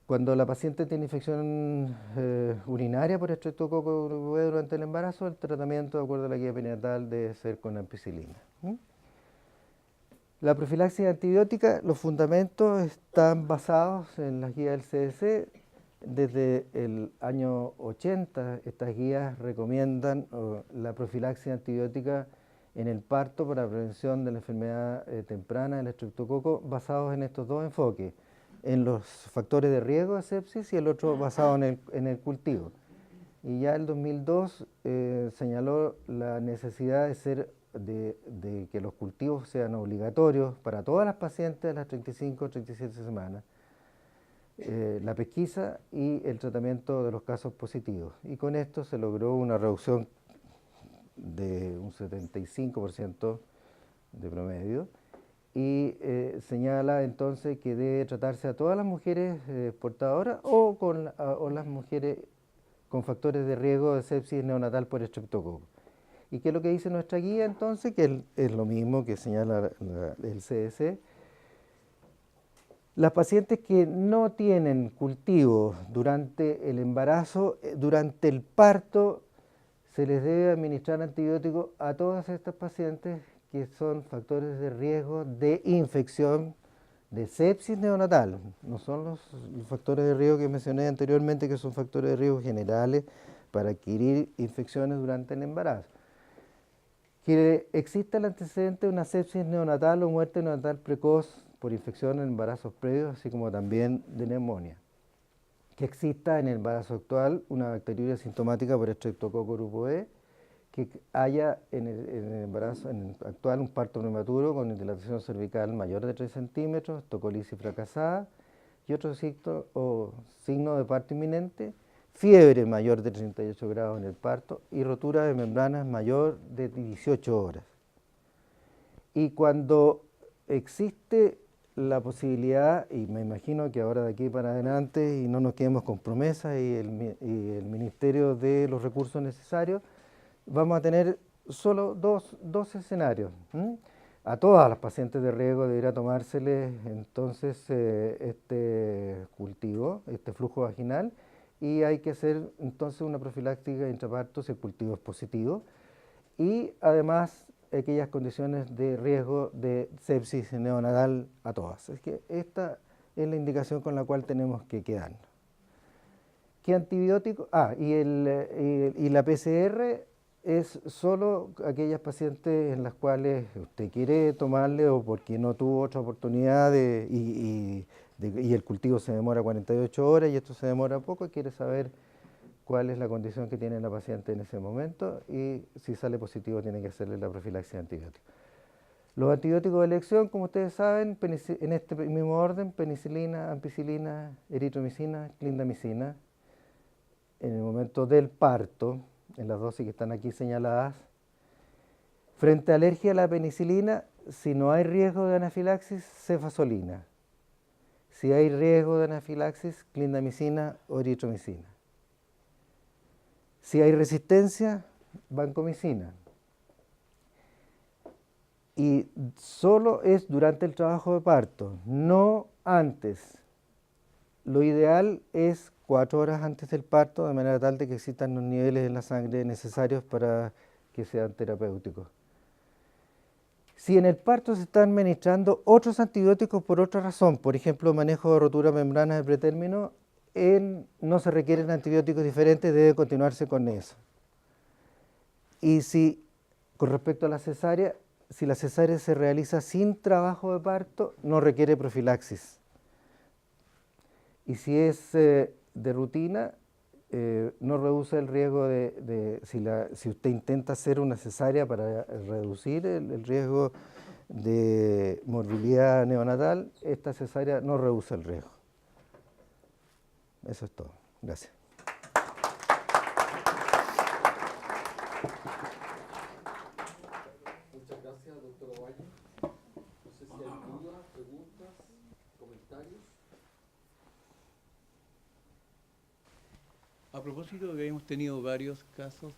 A: Cuando la paciente tiene infección urinaria por estreptococo durante el embarazo, el tratamiento, de acuerdo a la guía perinatal, debe ser con ampicilina. La profilaxis antibiótica, los fundamentos están basados en las guías del CDC. desde el año 80 estas guías recomiendan la profilaxis antibiótica en el parto para prevención de la enfermedad temprana del estreptococo, basados en estos dos enfoques, en los factores de riesgo de sepsis y el otro basado en el cultivo. Y ya el 2002 señaló la necesidad de que los cultivos sean obligatorios para todas las pacientes de las 35 o 37 semanas, la pesquisa y el tratamiento de los casos positivos. Y con esto se logró una reducción de un 75% de promedio y señala entonces que debe tratarse a todas las mujeres portadoras o las mujeres con factores de riesgo de sepsis neonatal por estreptococo. ¿Y qué es lo que dice nuestra guía entonces? Que es lo mismo que señala el CDC. Las pacientes que no tienen cultivo durante el embarazo, durante el parto, se les debe administrar antibióticos a todas estas pacientes que son factores de riesgo de infección de sepsis neonatal. No son los factores de riesgo que mencioné anteriormente, que son factores de riesgo generales para adquirir infecciones durante el embarazo. Que exista el antecedente de una sepsis neonatal o muerte neonatal precoz por infección en embarazos previos, así como también de neumonía. Que exista en el embarazo actual una bacteriuria sintomática por estreptococo grupo E, que haya en el embarazo actual un parto prematuro con dilatación cervical mayor de 3 centímetros, tocolisis fracasada y otro signo de parto inminente, fiebre mayor de 38 grados en el parto y rotura de membranas mayor de 18 horas. Y cuando existe la posibilidad, y me imagino que ahora de aquí para adelante, y no nos quedemos con promesas, y el Ministerio de los recursos necesarios, vamos a tener solo dos escenarios. A todas las pacientes de riesgo deberá tomárseles entonces este cultivo, este flujo vaginal, y hay que hacer entonces una profiláctica intraparto si el cultivo es positivo, y además aquellas condiciones de riesgo de sepsis neonatal a todas. Es que esta es la indicación con la cual tenemos que quedarnos. ¿Qué antibiótico? Y la PCR es solo aquellas pacientes en las cuales usted quiere tomarle o porque no tuvo otra oportunidad y el cultivo se demora 48 horas y esto se demora poco y quiere saber cuál es la condición que tiene la paciente en ese momento y si sale positivo tiene que hacerle la profilaxis antibiótica. Los antibióticos de elección, como ustedes saben, en este mismo orden, penicilina, ampicilina, eritromicina, clindamicina. En el momento del parto, en las dosis que están aquí señaladas, frente a alergia a la penicilina, si no hay riesgo de anafilaxis, cefazolina. Si hay riesgo de anafilaxis, clindamicina o eritromicina. Si hay resistencia, vancomicina. Y solo es durante el trabajo de parto, no antes. Lo ideal es 4 horas antes del parto, de manera tal de que existan los niveles en la sangre necesarios para que sean terapéuticos. Si en el parto se están administrando otros antibióticos por otra razón, por ejemplo, manejo de rotura de membranas de pretérmino, no se requieren antibióticos diferentes, debe continuarse con eso. Y si, con respecto a la cesárea, si la cesárea se realiza sin trabajo de parto, no requiere profilaxis. Y si es de rutina, no reduce el riesgo si usted intenta hacer una cesárea para reducir el riesgo de morbilidad neonatal, esta cesárea no reduce el riesgo. Eso es todo. Gracias.
B: Muchas gracias, doctor Ovalle. No sé si hay dudas, preguntas, comentarios.
C: A propósito de que hemos tenido varios casos,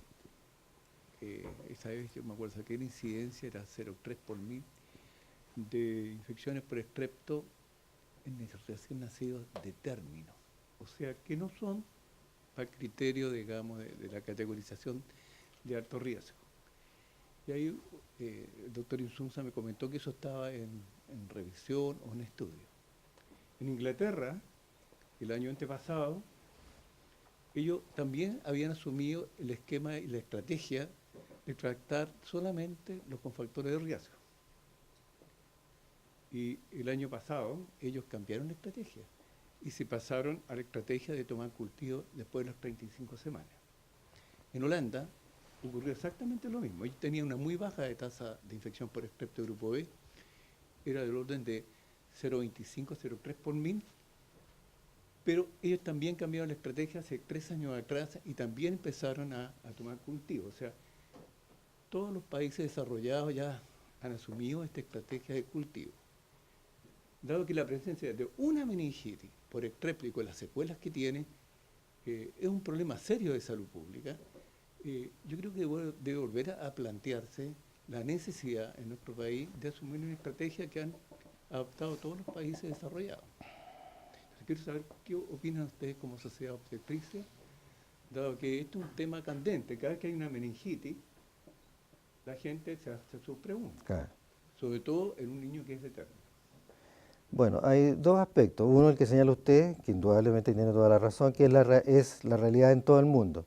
C: esa vez yo me acuerdo que la incidencia era 0,3 por 1000 de infecciones por estrepto en recién nacidos de término. O sea, que no son para el criterio, digamos, de la categorización de alto riesgo. Y ahí el doctor Insunza me comentó que eso estaba en revisión o en estudio. En Inglaterra, el año antepasado, ellos también habían asumido el esquema y la estrategia de tratar solamente los cofactores de riesgo. Y el año pasado ellos cambiaron la estrategia y se pasaron a la estrategia de tomar cultivo después de las 35 semanas. En Holanda ocurrió exactamente lo mismo. Ellos tenían una muy baja de tasa de infección por estrepto grupo B, era del orden de 0,25, 0,3 por mil, pero ellos también cambiaron la estrategia hace 3 años atrás y también empezaron a tomar cultivo. O sea, todos los países desarrollados ya han asumido esta estrategia de cultivo. Dado que la presencia de una meningitis por estrepto y con las secuelas que tiene es un problema serio de salud pública, yo creo que debe volver a plantearse la necesidad en nuestro país de asumir una estrategia que han adoptado todos los países desarrollados. Entonces, quiero saber qué opinan ustedes como sociedad obstetricia, dado que esto es un tema candente. Cada vez que hay una meningitis, la gente se hace sus preguntas,
A: Claro.
C: sobre todo en un niño que es eterno.
A: Bueno, hay dos aspectos. Uno, el que señala usted, que indudablemente tiene toda la razón, que es la realidad en todo el mundo.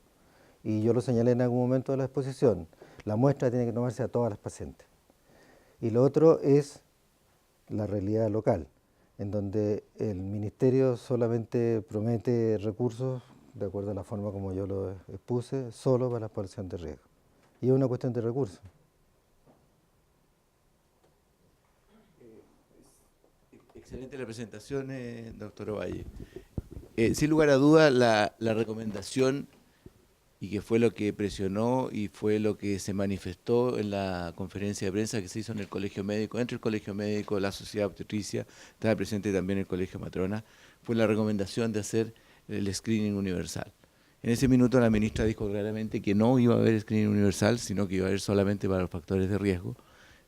A: Y yo lo señalé en algún momento de la exposición. La muestra tiene que tomarse a todas las pacientes. Y lo otro es la realidad local, en donde el ministerio solamente promete recursos, de acuerdo a la forma como yo lo expuse, solo para la población de riesgo. Y es una cuestión de recursos.
D: Excelente la presentación, doctor Ovalle. Sin lugar a duda, la recomendación, y que fue lo que presionó y fue lo que se manifestó en la conferencia de prensa que se hizo en el Colegio Médico, entre el Colegio Médico, la Sociedad Obstetricia, estaba presente también el Colegio Matrona, fue la recomendación de hacer el screening universal. En ese minuto la ministra dijo claramente que no iba a haber screening universal, sino que iba a haber solamente para los factores de riesgo,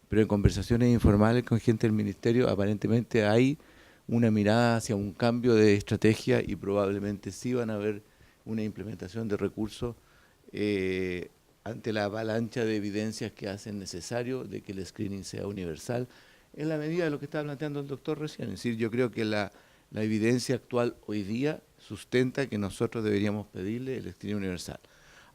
D: pero en conversaciones informales con gente del ministerio aparentemente hay una mirada hacia un cambio de estrategia y probablemente sí van a haber una implementación de recursos ante la avalancha de evidencias que hacen necesario de que el screening sea universal, en la medida de lo que estaba planteando el doctor recién. Es decir, yo creo que la evidencia actual hoy día sustenta que nosotros deberíamos pedirle el screening universal.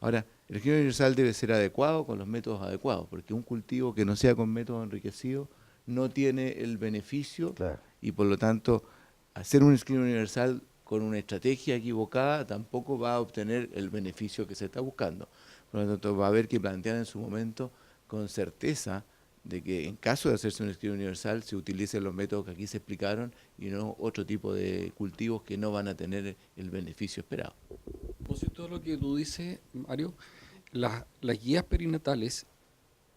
D: Ahora, el screening universal debe ser adecuado con los métodos adecuados, porque un cultivo que no sea con métodos enriquecidos no tiene el beneficio,
A: Claro.
D: y por lo tanto hacer un screening universal con una estrategia equivocada tampoco va a obtener el beneficio que se está buscando. Por lo tanto, va a haber que plantear en su momento con certeza de que en caso de hacerse un screening universal se utilicen los métodos que aquí se explicaron y no otro tipo de cultivos que no van a tener el beneficio esperado.
E: A propósito de lo que tú dices, Mario, las guías perinatales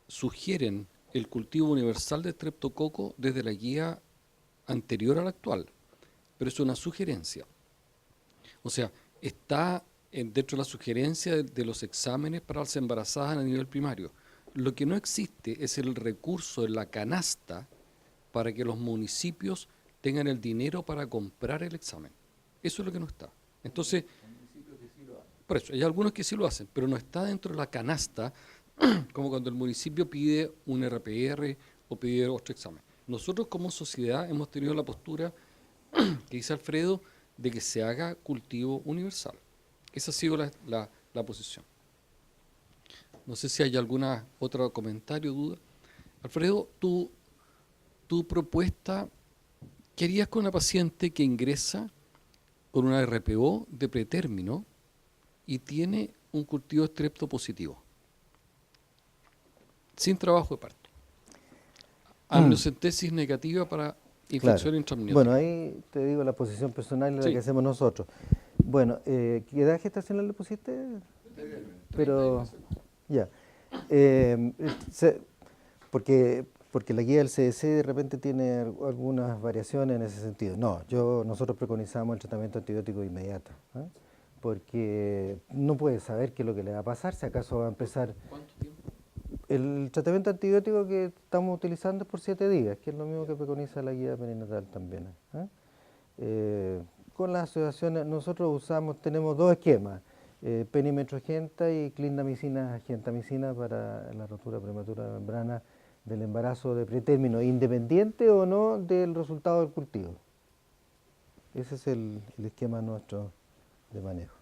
E: sugieren el cultivo universal de estreptococo desde la guía anterior a la actual, pero es una sugerencia. O sea, está dentro de la sugerencia de los exámenes para las embarazadas a nivel primario. Lo que no existe es el recurso en la canasta para que los municipios tengan el dinero para comprar el examen. Eso es lo que no está. Entonces, por eso, hay algunos que sí lo hacen, pero no está dentro de la canasta, como cuando el municipio pide un RPR o pide otro examen. Nosotros como sociedad hemos tenido la postura que dice Alfredo de que se haga cultivo universal. Esa ha sido la posición. No sé si hay alguna otro comentario, duda. Alfredo, tu propuesta, ¿qué harías con una paciente que ingresa con una RPO de pretérmino y tiene un cultivo estrepto positivo, sin trabajo de parto? Amniocentesis negativa para infección intraamniótica.
A: Bueno, ahí te digo la posición personal de la que hacemos nosotros. Bueno, ¿qué edad gestacional le pusiste? Pero, ya. Porque la guía del CDC de repente tiene algunas variaciones en ese sentido. No, nosotros preconizamos el tratamiento antibiótico inmediato, ¿eh? Porque no puede saber qué es lo que le va a pasar, si acaso va a empezar...
E: ¿Cuánto tiempo?
A: El tratamiento antibiótico que estamos utilizando es por 7 días, que es lo mismo que preconiza la guía perinatal también, ¿eh? Con las asociaciones nosotros tenemos 2 esquemas, penimetrogenta y clindamicina, gentamicina para la rotura prematura de membrana del embarazo de pretérmino, independiente o no del resultado del cultivo. Ese es el esquema nuestro de manejo.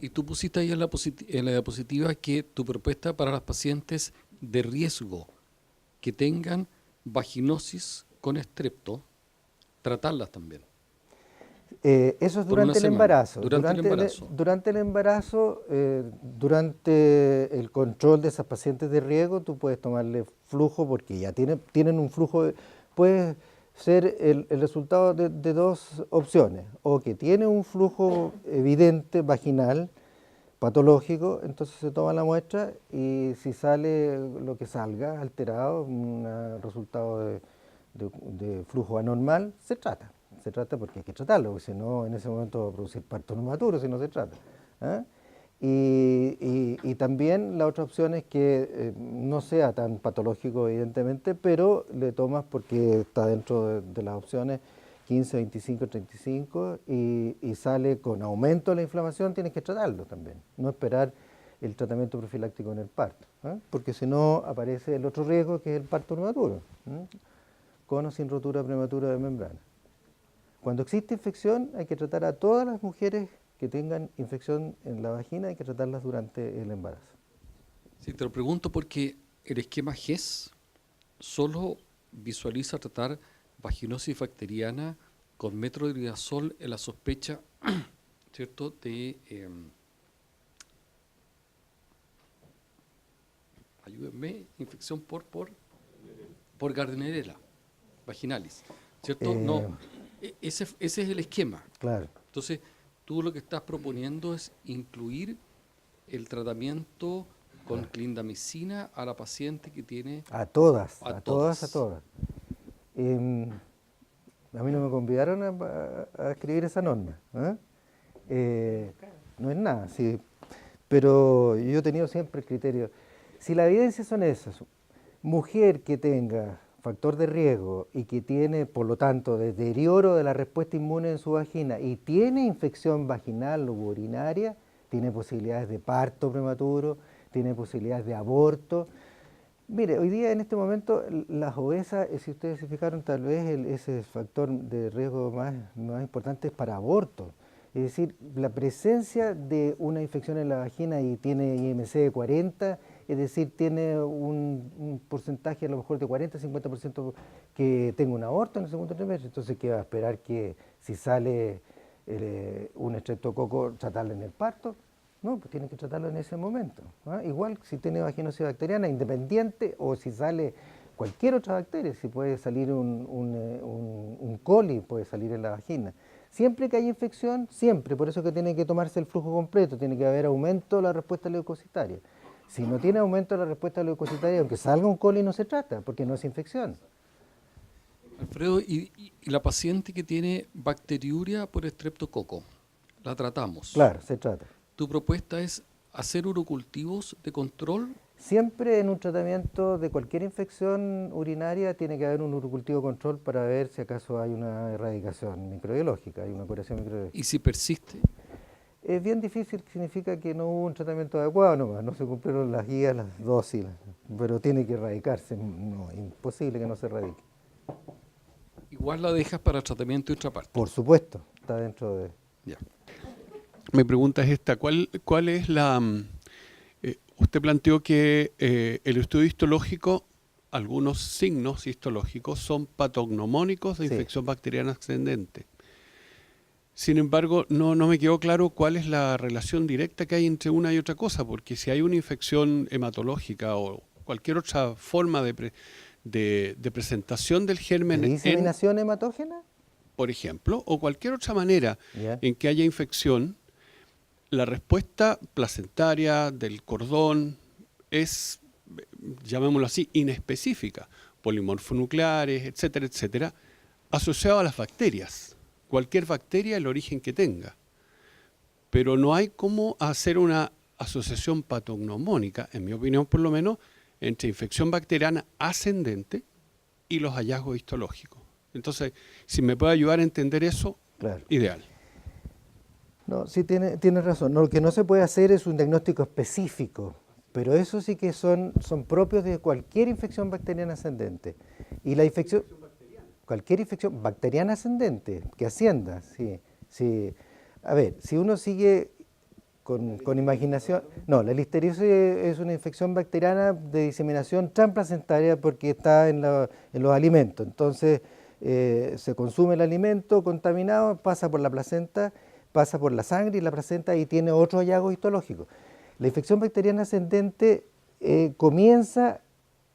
E: Y tú pusiste ahí en la diapositiva que tu propuesta para las pacientes de riesgo que tengan vaginosis con estrepto, tratarlas también.
A: Eso es
E: Por una
A: durante el
E: semana,
A: embarazo.
E: durante el embarazo.
A: Durante el embarazo, durante el control de esas pacientes de riesgo, tú puedes tomarle flujo porque ya tienen un flujo, puede ser el resultado de dos opciones, o que tiene un flujo evidente vaginal, patológico, entonces se toma la muestra y si sale lo que salga alterado, un resultado de flujo anormal, se trata. Se trata porque hay que tratarlo, porque si no, en ese momento va a producir parto prematuro si no se trata. ¿Ah? Y también la otra opción es que no sea tan patológico, evidentemente, pero le tomas porque está dentro de las opciones 15, 25, 35 y sale con aumento de la inflamación, tienes que tratarlo también, no esperar el tratamiento profiláctico en el parto, porque si no aparece el otro riesgo que es el parto prematuro, con o sin rotura prematura de membrana. Cuando existe infección hay que tratar a todas las mujeres que tengan infección en la vagina, hay que tratarlas durante el embarazo.
E: Sí, te lo pregunto porque el esquema GES solo visualiza tratar vaginosis bacteriana con metronidazol en la sospecha, ¿cierto?, de, ayúdenme, infección por Gardnerella vaginalis, ¿cierto? No, ese es el esquema.
A: Claro.
E: Entonces, tú lo que estás proponiendo es incluir el tratamiento con clindamicina a la paciente que tiene...
A: A todas.
E: A
A: A mí no me convidaron a escribir esa norma. No es nada, sí. Pero yo he tenido siempre el criterio. Si la evidencia son esas, mujer que tenga factor de riesgo y que tiene, por lo tanto, deterioro de la respuesta inmune en su vagina y tiene infección vaginal o urinaria, tiene posibilidades de parto prematuro, tiene posibilidades de aborto. Mire, hoy día en este momento las obesas, si ustedes se fijaron, tal vez ese factor de riesgo más importante es para aborto. Es decir, la presencia de una infección en la vagina y tiene IMC de 40, es decir, tiene un porcentaje a lo mejor de 40-50% que tenga un aborto en el segundo trimestre. Entonces, ¿qué va a esperar que si sale un estreptococo tratarlo en el parto? No, pues tiene que tratarlo en ese momento. Igual si tiene vaginosis bacteriana, independiente, o si sale cualquier otra bacteria, si puede salir un coli, puede salir en la vagina. Siempre que haya infección, siempre, por eso que tiene que tomarse el flujo completo, tiene que haber aumento de la respuesta leucocitaria. Si no tiene aumento de la respuesta leucocitaria, aunque salga un coli, no se trata, porque no es infección.
E: Alfredo, y la paciente que tiene bacteriuria por estreptococo, ¿la tratamos?
A: Claro, se trata.
E: ¿Tu propuesta es hacer urocultivos de control?
A: Siempre en un tratamiento de cualquier infección urinaria tiene que haber un urocultivo control para ver si acaso hay una erradicación microbiológica, hay una curación microbiológica.
E: ¿Y si persiste?
A: Es bien difícil, significa que no hubo un tratamiento adecuado nomás, no se cumplieron las guías, las dosis, pero tiene que erradicarse, no, imposible que no se erradique.
E: Igual la dejas para tratamiento intraparto.
A: Por supuesto, está dentro de...
E: Ya.
F: Mi pregunta es esta, ¿cuál es la... usted planteó que el estudio histológico, algunos signos histológicos son patognomónicos de
A: Sí.
F: infección bacteriana ascendente. Sin embargo, no me quedó claro cuál es la relación directa que hay entre una y otra cosa, porque si hay una infección hematológica o cualquier otra forma de presentación del germen,
A: ¿De diseminación hematógena?
F: por ejemplo, o cualquier otra manera
A: Ya.
F: en que haya infección, la respuesta placentaria del cordón es, llamémoslo así, inespecífica. Polimorfonucleares, etcétera, etcétera, asociado a las bacterias. Cualquier bacteria, el origen que tenga. Pero no hay cómo hacer una asociación patognomónica, en mi opinión por lo menos, entre infección bacteriana ascendente y los hallazgos histológicos. Entonces, si me puede ayudar a entender eso,
A: Claro.
F: ideal.
A: No, sí tiene razón. No, lo que no se puede hacer es un diagnóstico específico, pero eso sí que son propios de cualquier infección bacteriana ascendente. Y la infección, cualquier infección bacteriana ascendente que ascienda, sí. A ver, si uno sigue con imaginación. No, la listeriosis es una infección bacteriana de diseminación transplacentaria porque está en los alimentos. Entonces, se consume el alimento contaminado, pasa por la placenta, pasa por la sangre y la placenta y tiene otro hallazgo histológico. La infección bacteriana ascendente comienza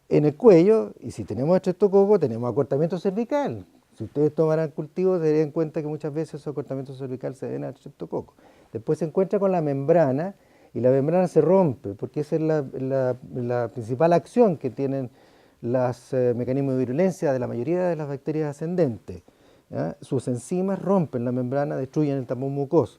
A: en el cuello y si tenemos estreptococo tenemos acortamiento cervical. Si ustedes tomarán cultivos, se darían cuenta que muchas veces esos acortamientos cervical se deben a estreptococo. Después se encuentra con la membrana y la membrana se rompe porque esa es la principal acción que tienen los mecanismos de virulencia de la mayoría de las bacterias ascendentes. ¿Ya? Sus enzimas rompen la membrana, destruyen el tapón mucoso.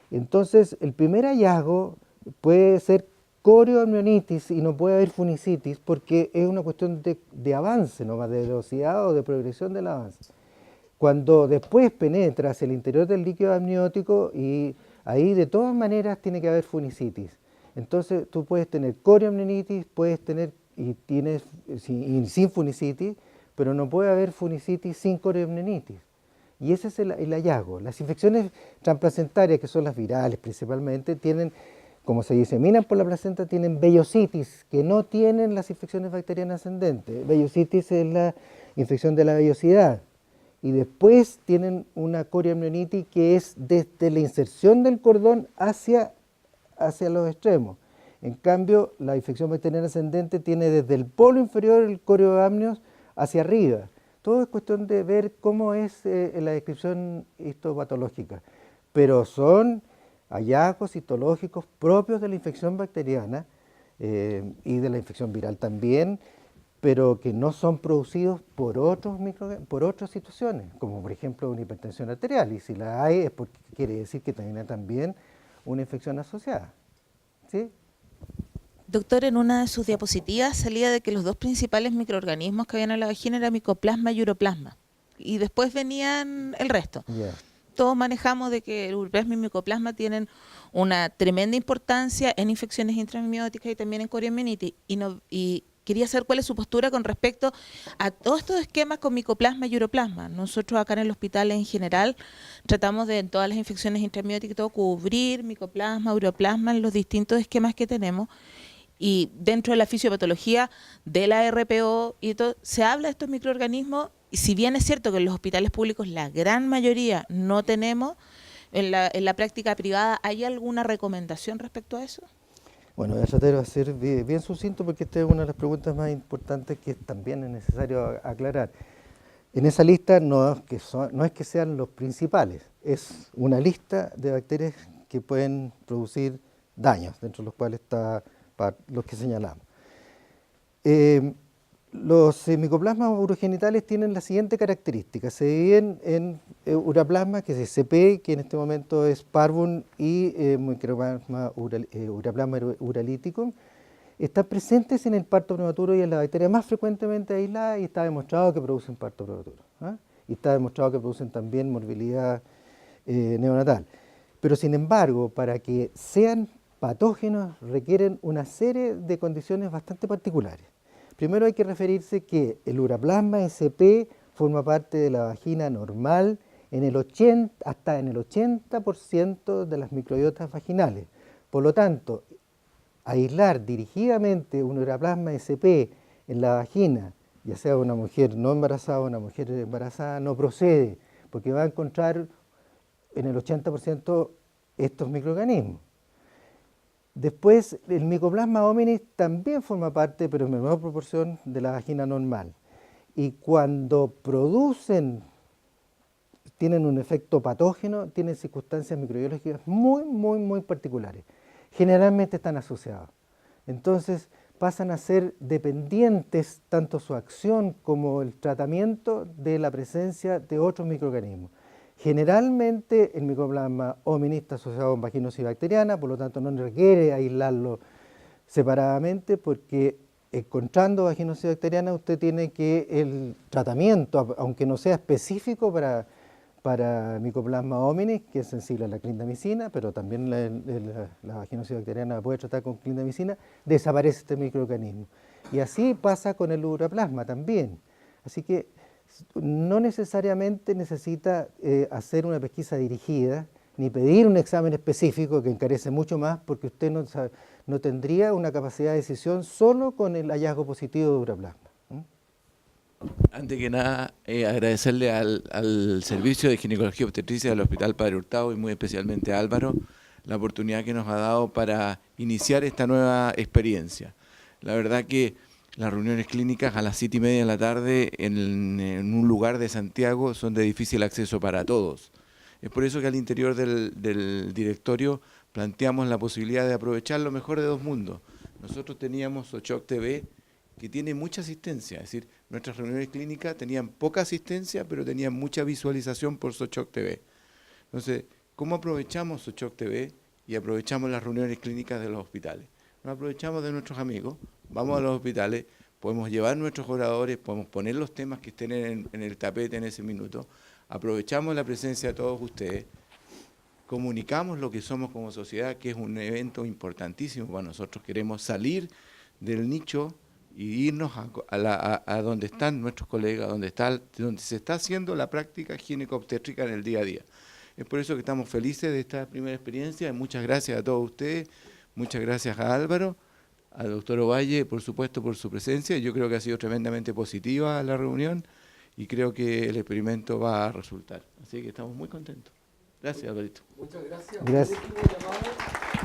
A: Entonces, el primer hallazgo puede ser corioamnionitis y no puede haber funicitis porque es una cuestión de avance, no más de velocidad o de progresión del avance. Cuando después penetra hacia el interior del líquido amniótico y ahí de todas maneras tiene que haber funicitis. Entonces tú puedes tener corioamnionitis, puedes tener y sin funicitis, pero no puede haber funicitis sin corioamnionitis. Y ese es el hallazgo. Las infecciones transplacentarias, que son las virales principalmente, tienen, como se diseminan por la placenta, tienen vellositis, que no tienen las infecciones bacterianas ascendentes. Vellositis es la infección de la vellosidad. Y después tienen una corioamnionitis que es desde la inserción del cordón hacia los extremos. En cambio, la infección bacteriana ascendente tiene desde el polo inferior el corioamnios hacia arriba. Todo es cuestión de ver cómo es la descripción histopatológica. Pero son hallazgos histológicos propios de la infección bacteriana y de la infección viral también, pero que no son producidos por otras situaciones, como por ejemplo una hipertensión arterial. Y si la hay es porque quiere decir que tiene también una infección asociada. ¿Sí?
G: Doctor, en una de sus diapositivas salía de que los dos principales microorganismos que habían en la vagina eran micoplasma y uroplasma. Y después venían el resto.
A: Yeah.
G: Todos manejamos de que el uroplasma y el micoplasma tienen una tremenda importancia en infecciones intraamnióticas y también en corioamnionitis. Y quería saber cuál es su postura con respecto a todos estos esquemas con micoplasma y uroplasma. Nosotros acá en el hospital en general tratamos de en todas las infecciones intraamnióticas todo cubrir micoplasma, uroplasma en los distintos esquemas que tenemos. Y dentro de la fisiopatología de la RPO y todo, se habla de estos microorganismos, y si bien es cierto que en los hospitales públicos la gran mayoría no tenemos, en la práctica privada, ¿hay alguna recomendación respecto a eso?
A: Bueno, voy a tratar de ser bien sucinto porque esta es una de las preguntas más importantes que también es necesario aclarar. En esa lista no es que sean los principales, es una lista de bacterias que pueden producir daños, dentro de los cuales está los que señalamos. Los micoplasmas urogenitales tienen la siguiente característica. Se dividen en uraplasma, que es CP, que en este momento es parvum, y micoplasma uraplasma uralítico. Están presentes en el parto prematuro y en la bacteria más frecuentemente aislada y está demostrado que producen parto prematuro. ¿Eh? Y está demostrado que producen también morbilidad neonatal. Pero sin embargo, para que sean patógenos requieren una serie de condiciones bastante particulares. Primero hay que referirse que el uraplasma SP forma parte de la vagina normal hasta en el 80% de las microbiotas vaginales. Por lo tanto, aislar dirigidamente un uraplasma SP en la vagina, ya sea una mujer no embarazada o una mujer embarazada, no procede, porque va a encontrar en el 80% estos microorganismos. Después, el Mycoplasma hominis también forma parte, pero en menor proporción, de la vagina normal. Y cuando tienen un efecto patógeno, tienen circunstancias microbiológicas muy particulares. Generalmente están asociados. Entonces, pasan a ser dependientes, tanto su acción como el tratamiento, de la presencia de otros microorganismos. Generalmente el Mycoplasma hominis está asociado con vaginosis bacteriana, por lo tanto no requiere aislarlo separadamente, porque encontrando vaginosis bacteriana usted tiene que el tratamiento, aunque no sea específico para Mycoplasma hominis, que es sensible a la clindamicina, pero también la vaginosis bacteriana puede tratar con clindamicina, desaparece este microorganismo. Y así pasa con el uraplasma también. Así que no necesariamente necesita hacer una pesquisa dirigida, ni pedir un examen específico que encarece mucho más porque usted no tendría una capacidad de decisión solo con el hallazgo positivo de uroplasma.
D: Antes que nada, agradecerle al Servicio de Ginecología y Obstetricia del Hospital Padre Hurtado y muy especialmente a Álvaro la oportunidad que nos ha dado para iniciar esta nueva experiencia. La verdad que las reuniones clínicas a las 7:30 de la tarde en un lugar de Santiago son de difícil acceso para todos. Es por eso que al interior del directorio planteamos la posibilidad de aprovechar lo mejor de dos mundos. Nosotros teníamos Sochoc TV, que tiene mucha asistencia, es decir, nuestras reuniones clínicas tenían poca asistencia, pero tenían mucha visualización por Sochoc TV. Entonces, ¿cómo aprovechamos Sochoc TV y aprovechamos las reuniones clínicas de los hospitales? Nos aprovechamos de nuestros amigos, vamos a los hospitales, podemos llevar nuestros oradores, podemos poner los temas que estén en el tapete en ese minuto, aprovechamos la presencia de todos ustedes, comunicamos lo que somos como sociedad, que es un evento importantísimo para nosotros, queremos salir del nicho y irnos a donde están nuestros colegas, donde se está haciendo la práctica gineco-obstétrica en el día a día. Es por eso que estamos felices de esta primera experiencia. Muchas gracias a todos ustedes, muchas gracias a Álvaro, al doctor Ovalle, por supuesto, por su presencia. Yo creo que ha sido tremendamente positiva la reunión y creo que el experimento va a resultar. Así que estamos muy contentos. Gracias, Alvarito.
B: Muchas gracias.
A: Gracias.
B: Un último llamado.